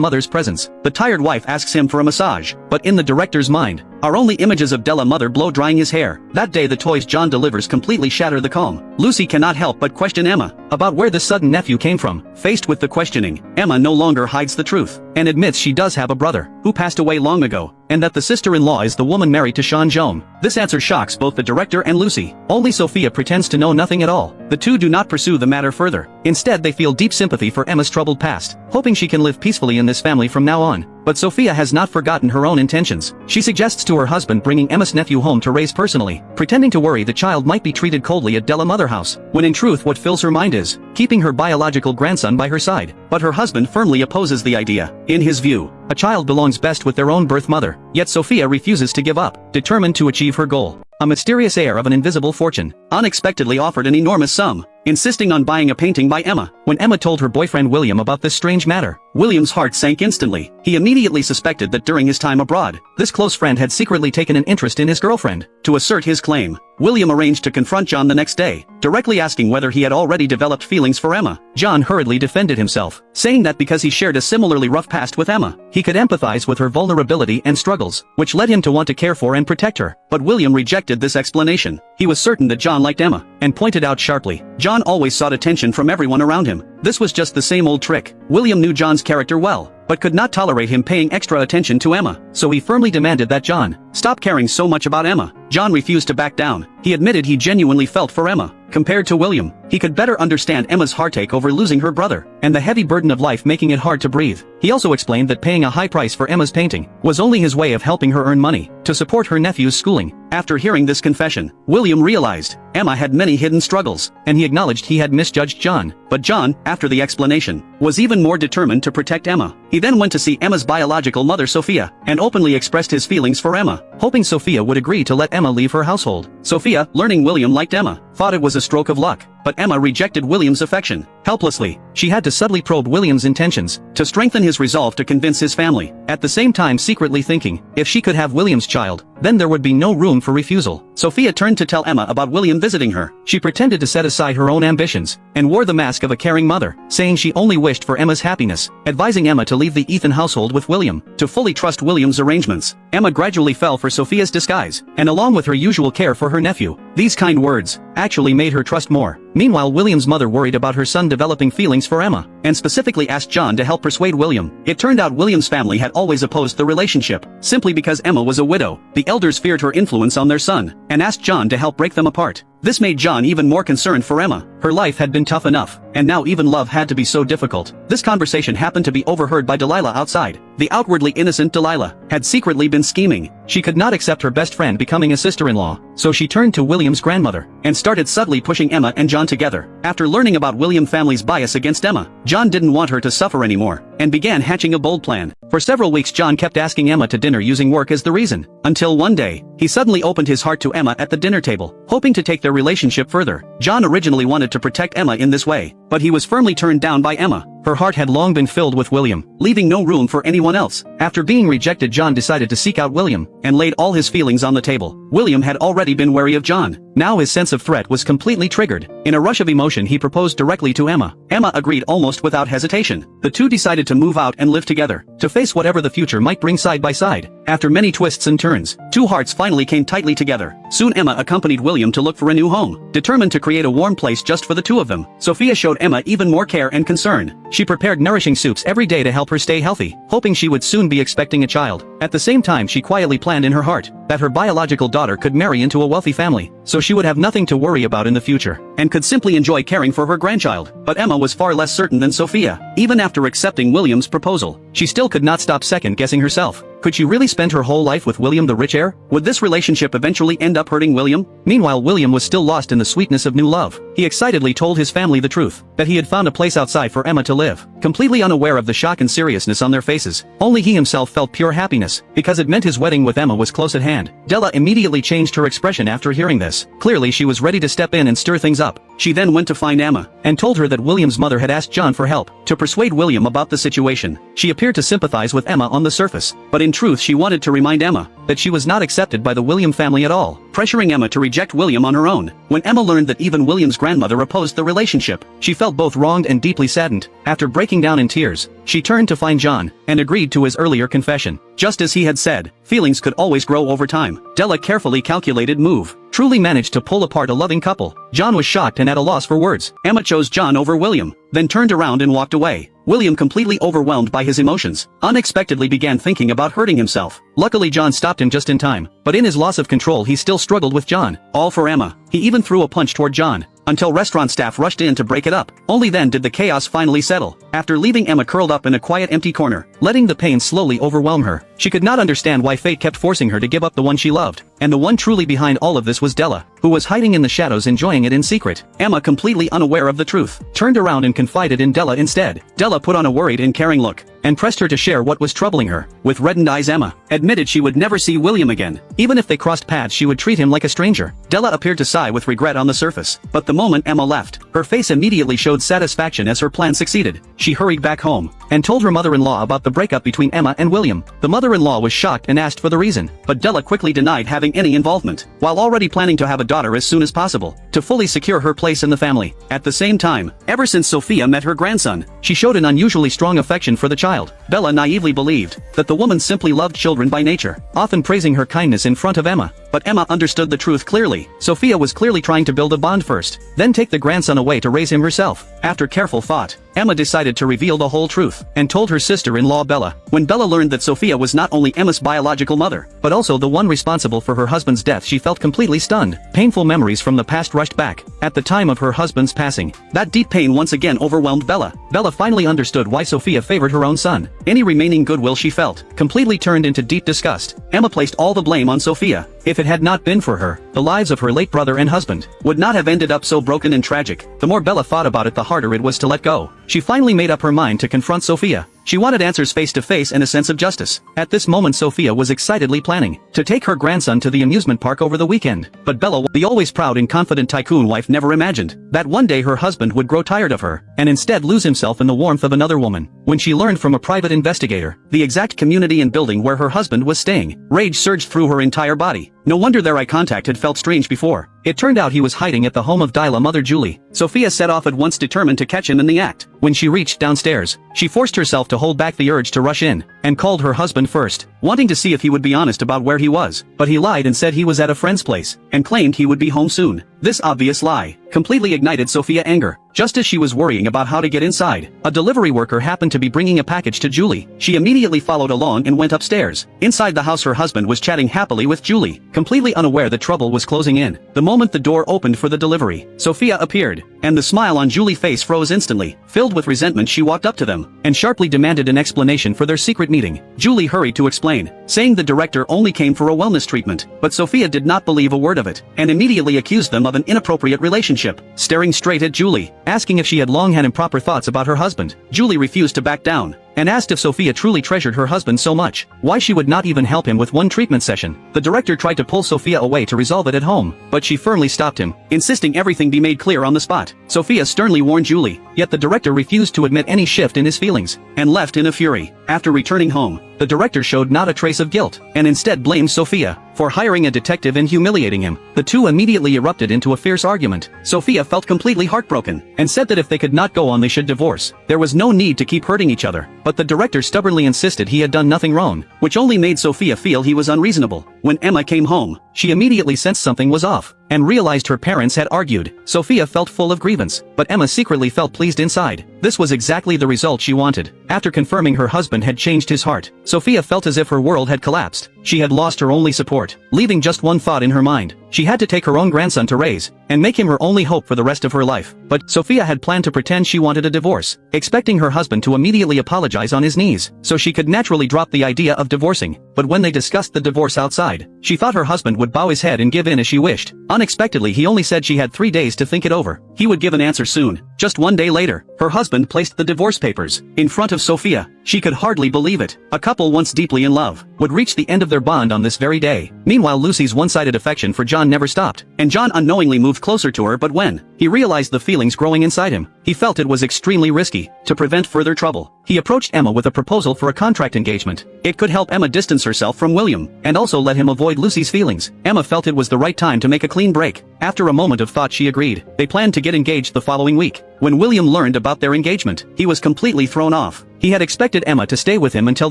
mother's presence. The tired wife asks him for a massage, but in the director's mind are only images of Della mother blow drying his hair. That day the toys John delivers completely shatter the calm. Lucy cannot help but question Emma about where this sudden nephew came from. Faced with the questioning, Emma no longer hides the truth and admits she does have a brother who passed away long ago, and that the sister-in-law is the woman married to Apgujeong. This answer shocks both the director and Lucy. Only Sophia pretends to know nothing at all. The two do not pursue the matter further. Instead, they feel deep sympathy for Emma's troubled past, hoping she can live peacefully in this family from now on. But Sophia has not forgotten her own intentions. She suggests to her husband bringing Emma's nephew home to raise personally, pretending to worry the child might be treated coldly at Della mother house, when in truth what fills her mind is keeping her biological grandson by her side. But her husband firmly opposes the idea. In his view, a child belongs best with their own birth mother. Yet Sophia refuses to give up, determined to achieve her goal. A mysterious heir of an invisible fortune unexpectedly offered an enormous sum, insisting on buying a painting by Emma. When Emma told her boyfriend William about this strange matter, William's heart sank instantly. He immediately suspected that during his time abroad, this close friend had secretly taken an interest in his girlfriend. To assert his claim, William arranged to confront John the next day, directly asking whether he had already developed feelings for Emma. John hurriedly defended himself, saying that because he shared a similarly rough past with Emma, he could empathize with her vulnerability and struggles, which led him to want to care for and protect her. But William rejected this explanation. He was certain that John liked Emma, and pointed out sharply, John always sought attention from everyone around him. This was just the same old trick. William knew John's character well, but could not tolerate him paying extra attention to Emma, so he firmly demanded that John stop caring so much about Emma. John refused to back down. He admitted he genuinely felt for Emma. Compared to William, he could better understand Emma's heartache over losing her brother, and the heavy burden of life making it hard to breathe. He also explained that paying a high price for Emma's painting was only his way of helping her earn money to support her nephew's schooling. After hearing this confession, William realized Emma had many hidden struggles, and he acknowledged he had misjudged John. But John, after the explanation, was even more determined to protect Emma. He then went to see Emma's biological mother Sophia, and openly expressed his feelings for Emma, hoping Sophia would agree to let Emma leave her household. Sophia, learning William liked Emma, thought it was a stroke of luck, but Emma rejected William's affection. Helplessly, she had to subtly probe William's intentions, to strengthen his resolve to convince his family, at the same time secretly thinking, if she could have William's child, then there would be no room for refusal. Sophia turned to tell Emma about William visiting her. She pretended to set aside her own ambitions, and wore the mask of a caring mother, saying she only wished for Emma's happiness, advising Emma to leave the Ethan household with William, to fully trust William's arrangements. Emma gradually fell for Sophia's disguise, and along with her usual care for her nephew, these kind words actually made her trust more. Meanwhile, William's mother worried about her son developing feelings for Emma, and specifically asked John to help persuade William. It turned out William's family had always opposed the relationship, simply because Emma was a widow. The elders feared her influence on their son, and asked John to help break them apart. This made John even more concerned for Emma. Her life had been tough enough, and now even love had to be so difficult. This conversation happened to be overheard by Delilah outside. The outwardly innocent Delilah had secretly been scheming. She could not accept her best friend becoming a sister-in-law, so she turned to William's grandmother, and started subtly pushing Emma and John together. After learning about William family's bias against Emma, John didn't want her to suffer anymore, and began hatching a bold plan. For several weeks John kept asking Emma to dinner using work as the reason, until one day, he suddenly opened his heart to Emma at the dinner table, hoping to take their relationship further. John originally wanted to protect Emma in this way, but he was firmly turned down by Emma. Her heart had long been filled with William, leaving no room for anyone else. After being rejected, John decided to seek out William, and laid all his feelings on the table. William had already been wary of John. Now his sense of threat was completely triggered. In a rush of emotion he proposed directly to Emma. Emma agreed almost without hesitation. The two decided to move out and live together, to face whatever the future might bring side by side. After many twists and turns, two hearts finally came tightly together. Soon Emma accompanied William to look for a new home, determined to create a warm place just for the two of them. Sophia showed Emma even more care and concern. She prepared nourishing soups every day to help her stay healthy, hoping she would soon be expecting a child. At the same time, she quietly planned in her heart that her biological daughter could marry into a wealthy family, so she would have nothing to worry about in the future, and could simply enjoy caring for her grandchild. But Emma was far less certain than Sophia. Even after accepting William's proposal, she still could not stop second-guessing herself. Could she really spend her whole life with William the rich heir? Would this relationship eventually end up hurting William? Meanwhile, William was still lost in the sweetness of new love. He excitedly told his family the truth, that he had found a place outside for Emma to live, completely unaware of the shock and seriousness on their faces. Only he himself felt pure happiness, because it meant his wedding with Emma was close at hand. Della immediately changed her expression after hearing this. Clearly she was ready to step in and stir things up. She then went to find Emma, and told her that William's mother had asked John for help, to persuade William about the situation. She appeared to sympathize with Emma on the surface, but in truth she wanted to remind Emma that she was not accepted by the William family at all, pressuring Emma to reject William on her own. When Emma learned that even William's grandmother opposed the relationship, she felt both wronged and deeply saddened. After breaking down in tears, she turned to find John, and agreed to his earlier confession. Just as he had said, feelings could always grow over time. Della carefully calculated move truly managed to pull apart a loving couple. John was shocked and at a loss for words. Emma chose John over William, then turned around and walked away. William, completely overwhelmed by his emotions, unexpectedly began thinking about hurting himself. Luckily John stopped him just in time, but in his loss of control he still struggled with John. All for Emma. He even threw a punch toward John, until restaurant staff rushed in to break it up. Only then did the chaos finally settle, after leaving Emma curled up in a quiet empty corner, letting the pain slowly overwhelm her. She could not understand why fate kept forcing her to give up the one she loved, and the one truly behind all of this was Della, who was hiding in the shadows enjoying it in secret. Emma, completely unaware of the truth, turned around and confided in Della instead. Della put on a worried and caring look, and pressed her to share what was troubling her. With reddened eyes Emma admitted she would never see William again. Even if they crossed paths she would treat him like a stranger. Della appeared to sigh with regret on the surface, but the moment Emma left, her face immediately showed satisfaction as her plan succeeded. She hurried back home, and told her mother-in-law about the breakup between Emma and William. The mother-in-law was shocked and asked for the reason, but Della quickly denied having any involvement, while already planning to have a daughter as soon as possible, to fully secure her place in the family. At the same time, ever since Sophia met her grandson, she showed an unusually strong affection for the child. Bella naively believed that the woman simply loved children by nature, often praising her kindness in front of Emma. But Emma understood the truth clearly. Sophia was clearly trying to build a bond first, then take the grandson away to raise him herself. After careful thought, Emma decided to reveal the whole truth, and told her sister-in-law Bella. When Bella learned that Sophia was not only Emma's biological mother, but also the one responsible for her husband's death, she felt completely stunned. Painful memories from the past rushed back. At the time of her husband's passing, that deep pain once again overwhelmed Bella. Bella finally understood why Sophia favored her own son. Any remaining goodwill she felt completely turned into deep disgust. Emma placed all the blame on Sophia. If it had not been for her, the lives of her late brother and husband would not have ended up so broken and tragic. The more Bella thought about it, the harder it was to let go. She finally made up her mind to confront Sophia. She wanted answers face to face and a sense of justice. At this moment Sophia was excitedly planning to take her grandson to the amusement park over the weekend. But Bella, the always proud and confident tycoon wife, never imagined that one day her husband would grow tired of her, and instead lose himself in the warmth of another woman. When she learned from a private investigator the exact community and building where her husband was staying, rage surged through her entire body. No wonder their eye contact had felt strange before. It turned out he was hiding at the home of Dyla mother Julie. Sophia set off at once, determined to catch him in the act. When she reached downstairs, she forced herself to hold back the urge to rush in, and called her husband first, wanting to see if he would be honest about where he was. But he lied and said he was at a friend's place, and claimed he would be home soon. This obvious lie completely ignited Sophia's anger. Just as she was worrying about how to get inside, a delivery worker happened to be bringing a package to Julie. She immediately followed along and went upstairs. Inside the house her husband was chatting happily with Julie, completely unaware that trouble was closing in. The moment the door opened for the delivery, Sophia appeared, and the smile on Julie's face froze instantly. Filled with resentment she walked up to them, and sharply demanded an explanation for their secret meeting. Julie hurried to explain, saying the director only came for a wellness treatment, but Sophia did not believe a word of it, and immediately accused them of an inappropriate relationship. Staring straight at Julie, asking if she had long had improper thoughts about her husband, Julie refused to back down, and asked if Sophia truly treasured her husband so much, why she would not even help him with one treatment session. The director tried to pull Sophia away to resolve it at home, but she firmly stopped him, insisting everything be made clear on the spot. Sophia sternly warned Julie, yet the director refused to admit any shift in his feelings, and left in a fury. After returning home, the director showed not a trace of guilt, and instead blamed Sophia for hiring a detective and humiliating him. The two immediately erupted into a fierce argument. Sophia felt completely heartbroken, and said that if they could not go on they should divorce. There was no need to keep hurting each other, but the director stubbornly insisted he had done nothing wrong, which only made Sophia feel he was unreasonable. When Emma came home, she immediately sensed something was off, and realized her parents had argued. Sophia felt full of grievance, but Emma secretly felt pleased inside. This was exactly the result she wanted. After confirming her husband had changed his heart, Sophia felt as if her world had collapsed. She had lost her only support, leaving just one thought in her mind. She had to take her own grandson to raise, and make him her only hope for the rest of her life. But Sophia had planned to pretend she wanted a divorce, expecting her husband to immediately apologize on his knees, so she could naturally drop the idea of divorcing. But when they discussed the divorce outside, she thought her husband would bow his head and give in as she wished. Unexpectedly he only said she had 3 days to think it over. He would give an answer soon. Just one day later, her husband placed the divorce papers in front of Sophia, She could hardly believe it. A couple once deeply in love would reach the end of their bond on this very day. Meanwhile, Lucy's one-sided affection for John never stopped, and John unknowingly moved closer to her, but when he realized the feelings growing inside him, he felt it was extremely risky. To prevent further trouble, he approached Emma with a proposal for a contract engagement. It could help Emma distance herself from William, and also let him avoid Lucy's feelings. Emma felt it was the right time to make a clean break. After a moment of thought, she agreed. They planned to get engaged the following week. When William learned about their engagement, he was completely thrown off. He had expected Emma to stay with him until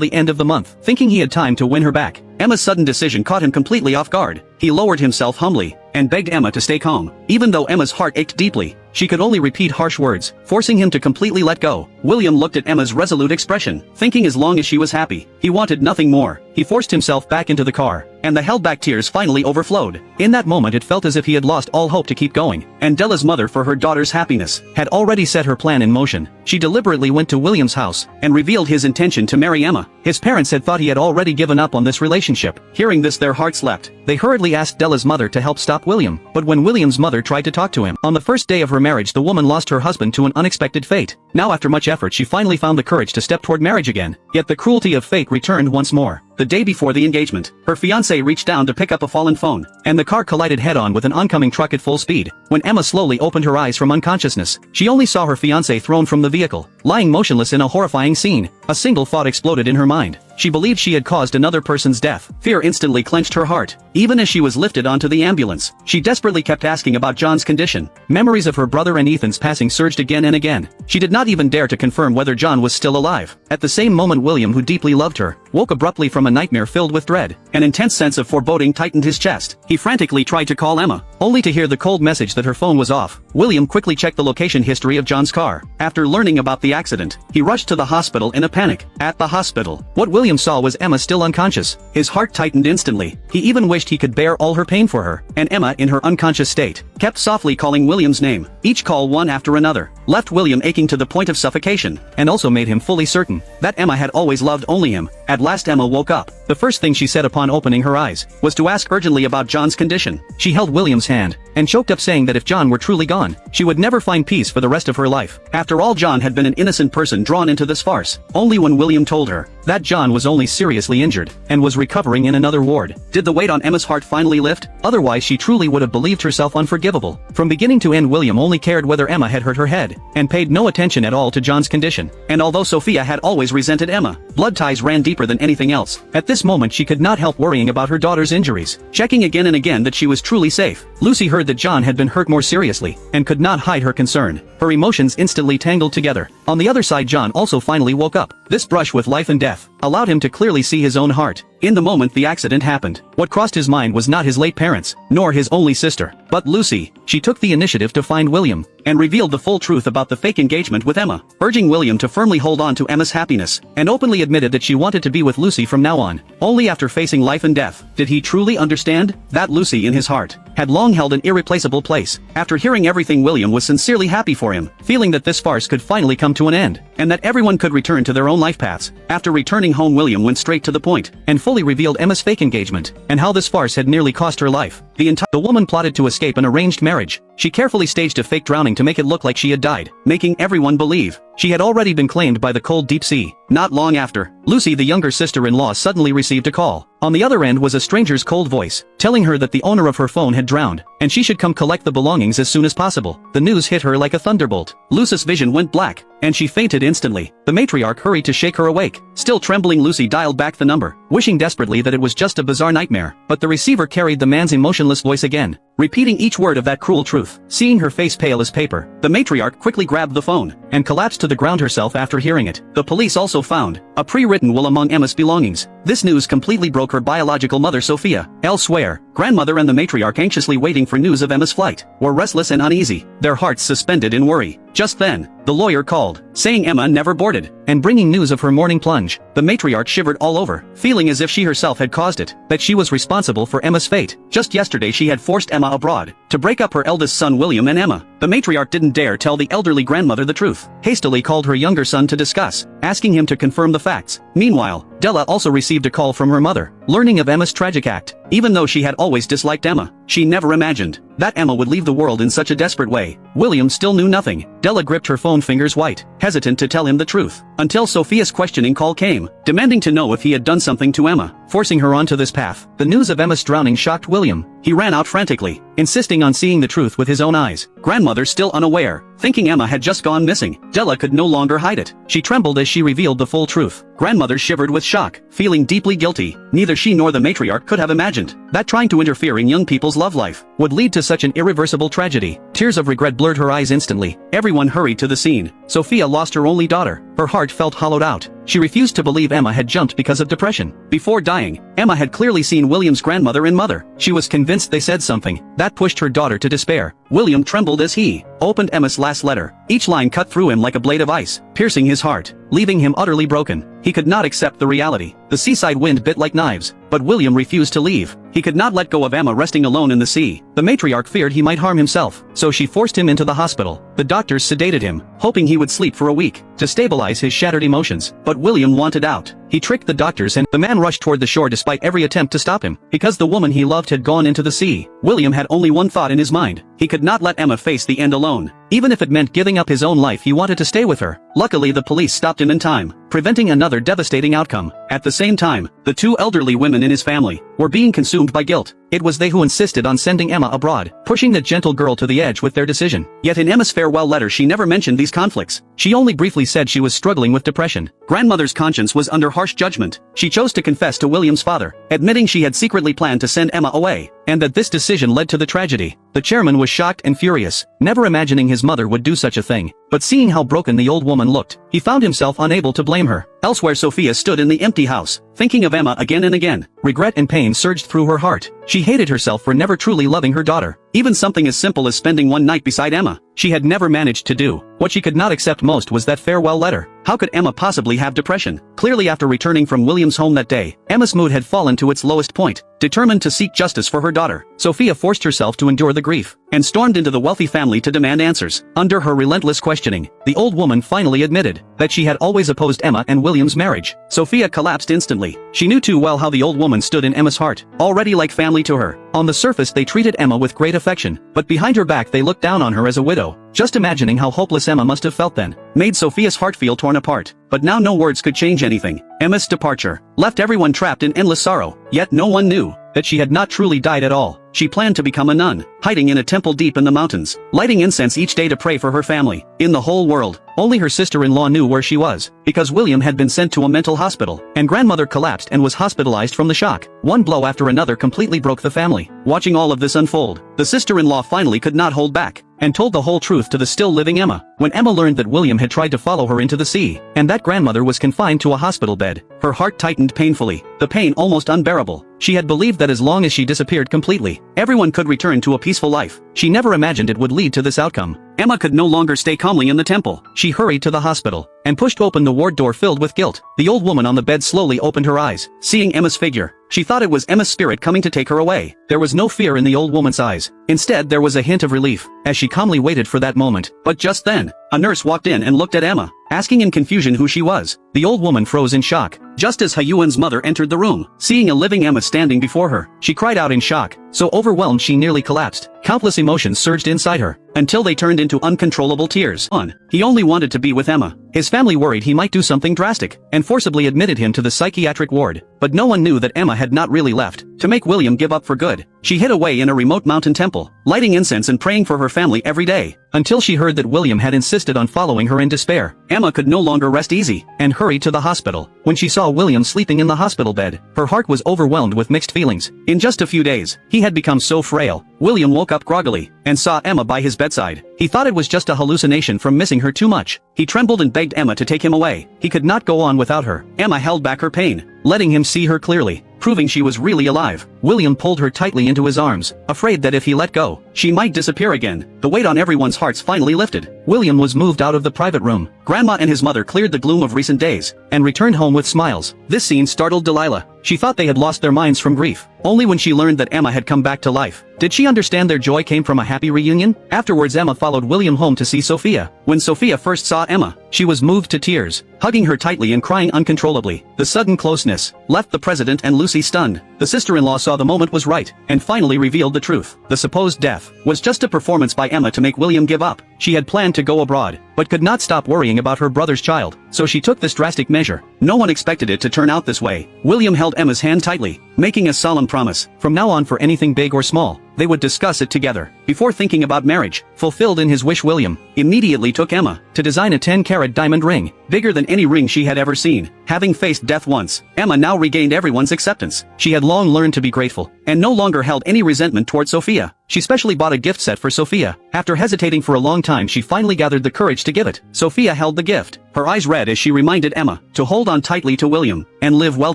the end of the month, thinking he had time to win her back. Emma's sudden decision caught him completely off guard. He lowered himself humbly and begged Emma to stay calm. Even though Emma's heart ached deeply, she could only repeat harsh words, forcing him to completely let go. William looked at Emma's resolute expression, thinking as long as she was happy, he wanted nothing more. He forced himself back into the car, and the held-back tears finally overflowed. In that moment, it felt as if he had lost all hope to keep going. And Della's mother, for her daughter's happiness, had already set her plan in motion. She deliberately went to William's house and revealed his intention to marry Emma. His parents had thought he had already given up on this relationship. Hearing this, their hearts leapt. They hurriedly asked Della's mother to help stop William, but when William's mother tried to talk to him, on the first day of her marriage, the woman lost her husband to an unexpected fate. Now, after much effort, she finally found the courage to step toward marriage again. Yet the cruelty of fate returned once more. The day before the engagement, her fiancé reached down to pick up a fallen phone, and the car collided head-on with an oncoming truck at full speed. When Emma slowly opened her eyes from unconsciousness, she only saw her fiancé thrown from the vehicle, lying motionless in a horrifying scene. A single thought exploded in her mind. She believed she had caused another person's death. Fear instantly clenched her heart. Even as she was lifted onto the ambulance, she desperately kept asking about John's condition. Memories of her brother and Ethan's passing surged again and again. She did not even dare to confirm whether John was still alive. At the same moment, William, who deeply loved her, woke abruptly from a nightmare filled with dread. An intense sense of foreboding tightened his chest. He frantically tried to call Emma, only to hear the cold message that her phone was off. William quickly checked the location history of John's car. After learning about the accident, he rushed to the hospital in a panic. At the hospital, what William saw was Emma still unconscious. His heart tightened instantly. He even wished he could bear all her pain for her. And Emma, in her unconscious state, kept softly calling William's name. Each call, one after another, left William aching to the point of suffocation, and also made him fully certain that Emma had always loved only him. At last, Emma woke up. The first thing she said upon opening her eyes was to ask urgently about John's condition. She held William's hand and choked up, saying that if John were truly gone, she would never find peace for the rest of her life. After all, John had been an innocent person drawn into this farce. Only when William told her that John was only seriously injured and was recovering in another ward did the weight on Emma's heart finally lift. Otherwise, she truly would have believed herself unforgivable. From beginning to end, William only cared whether Emma had hurt her head, and paid no attention at all to John's condition. And although Sophia had always resented Emma, blood ties ran deeper than anything else. At this moment, she could not help worrying about her daughter's injuries, checking again and again that she was truly safe. Lucy heard that John had been hurt more seriously, and could not hide her concern. Her emotions instantly tangled together. On the other side, John also finally woke up. This brush with life and death allowed him to clearly see his own heart. In the moment the accident happened, what crossed his mind was not his late parents, nor his only sister, but Lucy. She took the initiative to find William, and revealed the full truth about the fake engagement with Emma, urging William to firmly hold on to Emma's happiness, and openly admitted that she wanted to be with Lucy from now on. Only after facing life and death did he truly understand that Lucy, in his heart, had long held an irreplaceable place. After hearing everything, William was sincerely happy for him, feeling that this farce could finally come to an end, and that everyone could return to their own life paths. After returning home, William went straight to the point, and fully revealed Emma's fake engagement, and how this farce had nearly cost her life. The woman plotted to escape an arranged marriage. She carefully staged a fake drowning to make it look like she had died, making everyone believe she had already been claimed by the cold deep sea. Not long after, Lucy, the younger sister-in-law, suddenly received a call. On the other end was a stranger's cold voice, telling her that the owner of her phone had drowned, and she should come collect the belongings as soon as possible. The news hit her like a thunderbolt. Lucy's vision went black, and she fainted instantly. The matriarch hurried to shake her awake. Still trembling, Lucy dialed back the number, wishing desperately that it was just a bizarre nightmare, but the receiver carried the man's emotionless voice again, repeating each word of that cruel truth. Seeing her face pale as paper, the matriarch quickly grabbed the phone, and collapsed to the ground herself after hearing it. The police also found a pre-written will among Emma's belongings. This news completely broke her biological mother, Sophia. Elsewhere, grandmother and the matriarch, anxiously waiting for news of Emma's flight, were restless and uneasy, their hearts suspended in worry. Just then, the lawyer called, saying Emma never boarded, and bringing news of her morning plunge. The matriarch shivered all over, feeling as if she herself had caused it, that she was responsible for Emma's fate. Just yesterday she had forced Emma abroad, to break up her eldest son William and Emma. The matriarch didn't dare tell the elderly grandmother the truth, hastily called her younger son to discuss, asking him to confirm the facts. Meanwhile, Della also received a call from her mother, learning of Emma's tragic act. Even though she had always disliked Emma, she never imagined that Emma would leave the world in such a desperate way. William still knew nothing. Della gripped her phone fingers white, hesitant to tell him the truth, until Sophia's questioning call came, demanding to know if he had done something to Emma, forcing her onto this path. The news of Emma's drowning shocked William. He ran out frantically, insisting on seeing the truth with his own eyes. Grandmother still unaware, thinking Emma had just gone missing. Della could no longer hide it. She trembled as she revealed the full truth. Grandmother shivered with shock, feeling deeply guilty. Neither she nor the matriarch could have imagined that trying to interfere in young people's love life would lead to such an irreversible tragedy. Tears of regret blurred her eyes instantly. Everyone hurried to the scene. Sophia lost her only daughter. Her heart felt hollowed out. She refused to believe Emma had jumped because of depression. Before dying, Emma had clearly seen William's grandmother and mother. She was convinced they said something that pushed her daughter to despair. William trembled as he opened Emma's last letter. Each line cut through him like a blade of ice, piercing his heart, leaving him utterly broken. He could not accept the reality. The seaside wind bit like knives, but William refused to leave. He could not let go of Emma resting alone in the sea. The matriarch feared he might harm himself, so she forced him into the hospital. The doctors sedated him, hoping he would sleep for a week to stabilize his shattered emotions. But William wanted out. He tricked the doctors and the man rushed toward the shore despite every attempt to stop him. Because the woman he loved had gone into the sea, William had only one thought in his mind. He could not let Emma face the end alone. Even if it meant giving up his own life, he wanted to stay with her. Luckily, the police stopped him in time, preventing another devastating outcome. At the same time, the two elderly women in his family were being consumed by guilt. It was they who insisted on sending Emma abroad, pushing the gentle girl to the edge with their decision. Yet in Emma's farewell letter she never mentioned these conflicts. She only briefly said she was struggling with depression. Grandmother's conscience was under harsh judgment. She chose to confess to William's father, admitting she had secretly planned to send Emma away, and that this decision led to the tragedy. The chairman was shocked and furious, never imagining his mother would do such a thing. But seeing how broken the old woman looked, he found himself unable to blame her. Elsewhere, Sophia stood in the empty house, thinking of Emma again and again. Regret and pain surged through her heart. She hated herself for never truly loving her daughter. Even something as simple as spending one night beside Emma, she had never managed to do. What she could not accept most was that farewell letter. How could Emma possibly have depression? Clearly, after returning from William's home that day, Emma's mood had fallen to its lowest point. Determined to seek justice for her daughter, Sophia forced herself to endure the grief, and stormed into the wealthy family to demand answers. Under her relentless questioning, the old woman finally admitted that she had always opposed Emma and William's marriage. Sophia collapsed instantly. She knew too well how the old woman stood in Emma's heart, already like family to her. On the surface they treated Emma with great affection, but behind her back they looked down on her as a widow. Just imagining how hopeless Emma must have felt then made Sophia's heart feel torn apart. But now no words could change anything. Emma's departure left everyone trapped in endless sorrow, yet no one knew that she had not truly died at all. She planned to become a nun, hiding in a temple deep in the mountains, lighting incense each day to pray for her family. In the whole world, only her sister-in-law knew where she was, because William had been sent to a mental hospital, and grandmother collapsed and was hospitalized from the shock. One blow after another completely broke the family. Watching all of this unfold, the sister-in-law finally could not hold back, and told the whole truth to the still-living Emma. When Emma learned that William had tried to follow her into the sea, and that grandmother was confined to a hospital bed, her heart tightened painfully, the pain almost unbearable. She had believed that as long as she disappeared completely, everyone could return to a peaceful life. She never imagined it would lead to this outcome. Emma could no longer stay calmly in the temple. She hurried to the hospital, and pushed open the ward door filled with guilt. The old woman on the bed slowly opened her eyes, seeing Emma's figure. She thought it was Emma's spirit coming to take her away. There was no fear in the old woman's eyes. Instead, there was a hint of relief, as she calmly waited for that moment. But just then, a nurse walked in and looked at Emma, asking in confusion who she was. The old woman froze in shock, just as Hayuan's mother entered the room. Seeing a living Emma standing before her, she cried out in shock, so overwhelmed she nearly collapsed. Countless emotions surged inside her, until they turned into uncontrollable tears. He only wanted to be with Emma. His family worried he might do something drastic, and forcibly admitted him to the psychiatric ward. But no one knew that Emma had not really left to make William give up for good. She hid away in a remote mountain temple, lighting incense and praying for her family every day, until she heard that William had insisted on following her in despair. Emma could no longer rest easy, and hurried to the hospital. When she saw William sleeping in the hospital bed, her heart was overwhelmed with mixed feelings. In just a few days, he had become so frail. William woke up groggily, and saw Emma by his bedside. He thought it was just a hallucination from missing her too much. He trembled and begged Emma to take him away. He could not go on without her. Emma held back her pain, letting him see her clearly, proving she was really alive. William pulled her tightly into his arms, afraid that if he let go, she might disappear again. The weight on everyone's hearts finally lifted. William was moved out of the private room. Grandma and his mother cleared the gloom of recent days, and returned home with smiles. This scene startled Delilah. She thought they had lost their minds from grief. Only when she learned that Emma had come back to life did she understand their joy came from a happy reunion. Afterwards Emma followed William home to see Sophia. When Sophia first saw Emma, she was moved to tears, hugging her tightly and crying uncontrollably. The sudden closeness left the president and Lucy stunned. The sister-in-law saw the moment was right, and finally revealed the truth. The supposed death was just a performance by Emma to make William give up. She had planned to go abroad, but could not stop worrying about her brother's child, so she took this drastic measure. No one expected it to turn out this way. William held Emma's hand tightly, making a solemn promise. From now on, for anything big or small, they would discuss it together. Before thinking about marriage, fulfilled in his wish, William immediately took Emma to design a 10-carat diamond ring, bigger than any ring she had ever seen. Having faced death once, Emma now regained everyone's acceptance. She had long learned to be grateful, and no longer held any resentment toward Sophia. She specially bought a gift set for Sophia. After hesitating for a long time, she finally gathered the courage to give it. Sophia held the gift, her eyes red as she reminded Emma to hold on tightly to William and live well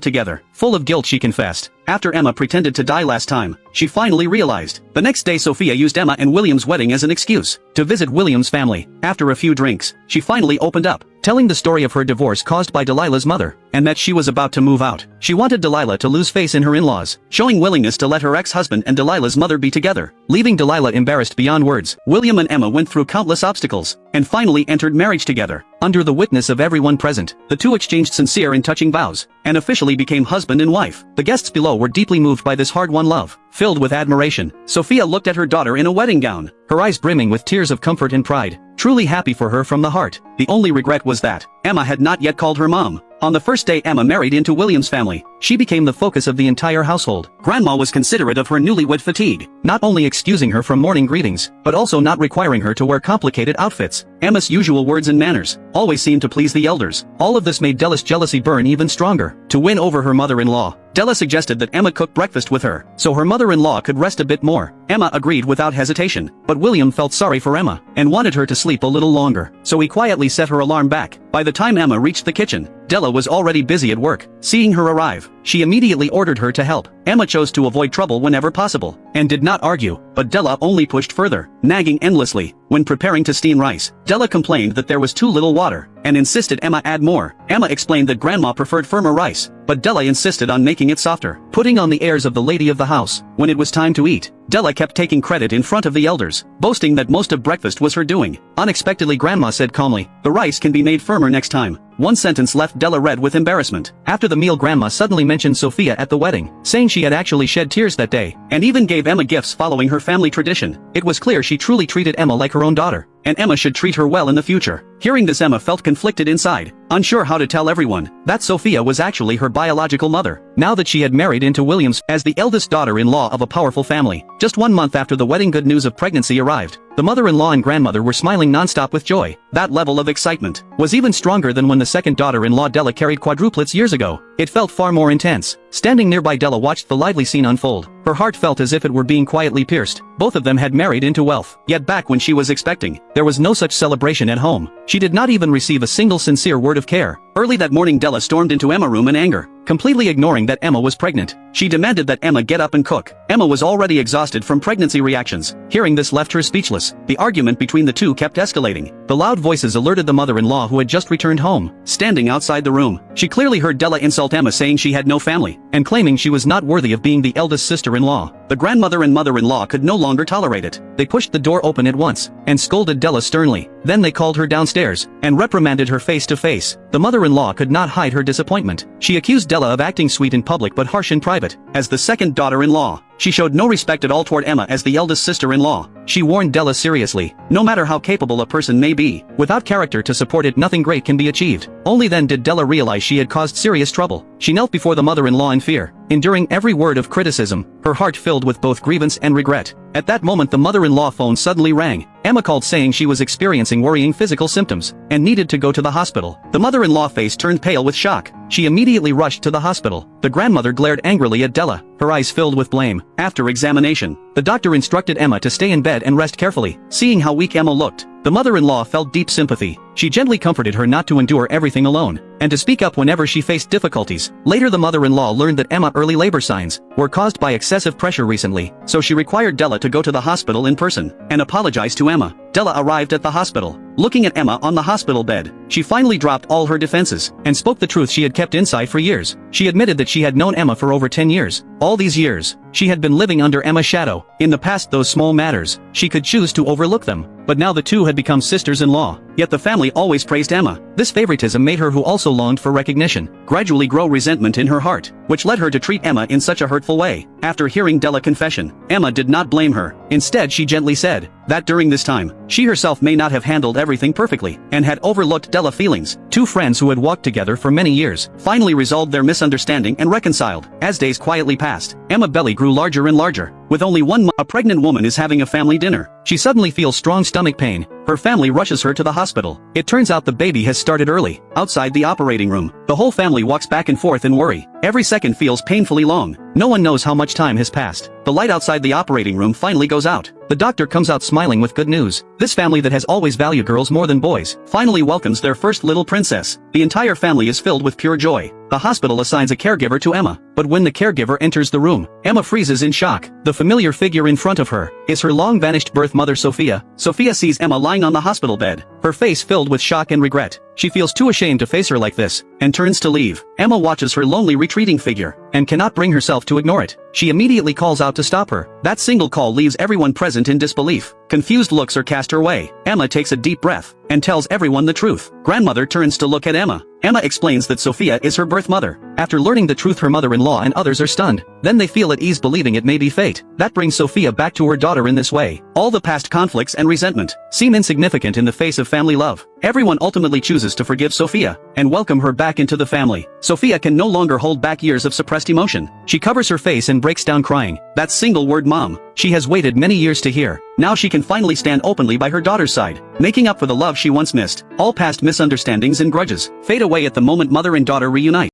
together. Full of guilt, she confessed. After Emma pretended to die last time, she finally realized. The next day Sophia used Emma and William's wedding as an excuse to visit William's family. After a few drinks, she finally opened up, telling the story of her divorce caused by Delilah's mother, and that she was about to move out. She wanted Delilah to lose face in her in-laws, showing willingness to let her ex-husband and Delilah's mother be together, leaving Delilah embarrassed beyond words. William and Emma went through countless obstacles, and finally entered marriage together. Under the witness of everyone present, the two exchanged sincere and touching vows, and officially became husband and wife. The guests below were deeply moved by this hard-won love. Filled with admiration, Sophia looked at her daughter in a wedding gown, her eyes brimming with tears of comfort and pride, truly happy for her from the heart. The only regret was that Emma had not yet called her mom. On the first day Emma married into William's family, she became the focus of the entire household. Grandma was considerate of her newlywed fatigue, not only excusing her from morning greetings, but also not requiring her to wear complicated outfits. Emma's usual words and manners always seemed to please the elders. All of this made Della's jealousy burn even stronger. To win over her mother-in-law, Della suggested that Emma cook breakfast with her, so her mother-in-law could rest a bit more. Emma agreed without hesitation, but William felt sorry for Emma, and wanted her to sleep a little longer, so he quietly set her alarm back. By the time Emma reached the kitchen, Della was already busy at work. Seeing her arrive, she immediately ordered her to help. Emma chose to avoid trouble whenever possible, and did not argue, but Della only pushed further, nagging endlessly. When preparing to steam rice, Della complained that there was too little water, and insisted Emma add more. Emma explained that Grandma preferred firmer rice, but Della insisted on making it softer, putting on the airs of the lady of the house. When it was time to eat, Della kept taking credit in front of the elders, boasting that most of breakfast was her doing. Unexpectedly, Grandma said calmly, "The rice can be made firmer next time." One sentence left Della red with embarrassment. After the meal, Grandma suddenly mentioned Sophia at the wedding, saying she had actually shed tears that day, and even gave Emma gifts following her family tradition. It was clear she truly treated Emma like her own daughter, and Emma should treat her well in the future. Hearing this, Emma felt conflicted inside, unsure how to tell everyone that Sophia was actually her biological mother, now that she had married into Williams as the eldest daughter-in-law of a powerful family. Just 1 month after the wedding, good news of pregnancy arrived. The mother-in-law and grandmother were smiling non-stop with joy. That level of excitement was even stronger than when the second daughter-in-law Della carried quadruplets years ago. It felt far more intense. Standing nearby, Della watched the lively scene unfold. Her heart felt as if it were being quietly pierced. Both of them had married into wealth. Yet back when she was expecting, there was no such celebration at home. She did not even receive a single sincere word of care. Early that morning, Della stormed into Emma's room in anger, completely ignoring that Emma was pregnant. She demanded that Emma get up and cook. Emma was already exhausted from pregnancy reactions. Hearing this left her speechless. The argument between the two kept escalating. The loud voices alerted the mother-in-law, who had just returned home. Standing outside the room, she clearly heard Della insult Emma, saying she had no family, and claiming she was not worthy of being the eldest sister-in-law. The grandmother and mother-in-law could no longer tolerate it. They pushed the door open at once, and scolded Della sternly. Then they called her downstairs, and reprimanded her face to face. The mother-in-law could not hide her disappointment. She accused Della of acting sweet in public but harsh in private. As the second daughter-in-law, she showed no respect at all toward Emma as the eldest sister-in-law. She warned Della seriously, no matter how capable a person may be, without character to support it, nothing great can be achieved. Only then did Della realize she had caused serious trouble. She knelt before the mother-in-law in fear, enduring every word of criticism, her heart filled with both grievance and regret. At that moment, the mother-in-law phone suddenly rang. Emma called, saying she was experiencing worrying physical symptoms, and needed to go to the hospital. The mother-in-law face turned pale with shock. she immediately rushed to the hospital. The grandmother glared angrily at Della, her eyes filled with blame. After examination, the doctor instructed Emma to stay in bed and rest carefully. Seeing how weak Emma looked, the mother-in-law felt deep sympathy. She gently comforted her not to endure everything alone, and to speak up whenever she faced difficulties. Later the mother-in-law learned that Emma's early labor signs were caused by excessive pressure recently, so she required Della to go to the hospital in person and apologize to Emma. Della arrived at the hospital. Looking at Emma on the hospital bed, she finally dropped all her defenses and spoke the truth she had kept inside for years. She admitted that she had known Emma for over 10 years. All these years, she had been living under Emma's shadow. In the past, those small matters, she could choose to overlook them, but now the two had become sisters-in-law. Yet the family always praised Emma. This favoritism made her, who also longed for recognition, gradually grow resentment in her heart, which led her to treat Emma in such a hurtful way. After hearing Della's confession, Emma did not blame her. Instead, she gently said that during this time, she herself may not have handled everything perfectly, and had overlooked Della's feelings. Two friends who had walked together for many years finally resolved their misunderstanding and reconciled. As days quietly passed, Emma's belly grew larger and larger. With only 1 month, a pregnant woman is having a family dinner. She suddenly feels strong stomach pain. Her family rushes her to the hospital. It turns out the baby has started early. Outside the operating room, the whole family walks back and forth in worry. Every second feels painfully long. No one knows how much time has passed. The light outside the operating room finally goes out. The doctor comes out smiling with good news. This family that has always valued girls more than boys finally welcomes their first little princess. The entire family is filled with pure joy. The hospital assigns a caregiver to Emma, but when the caregiver enters the room, Emma freezes in shock. The familiar figure in front of her is her long-vanished birth mother Sophia. Sophia sees Emma lying on the hospital bed, her face filled with shock and regret. She feels too ashamed to face her like this, and turns to leave. Emma watches her lonely retreating figure, and cannot bring herself to ignore it. She immediately calls out to stop her. That single call leaves everyone present in disbelief. Confused looks are cast her way. Emma takes a deep breath, and tells everyone the truth. Grandmother turns to look at Emma. Emma explains that Sophia is her birth mother. After learning the truth, her mother-in-law and others are stunned. Then they feel at ease believing it may be fate that brings Sophia back to her daughter in this way. All the past conflicts and resentment seem insignificant in the face of family love. Everyone ultimately chooses to forgive Sophia and welcome her back into the family. Sophia can no longer hold back years of suppressed emotion. She covers her face and breaks down crying. That single word, mom, she has waited many years to hear. Now she can finally stand openly by her daughter's side, making up for the love she once missed. All past misunderstandings and grudges fade away at the moment mother and daughter reunite.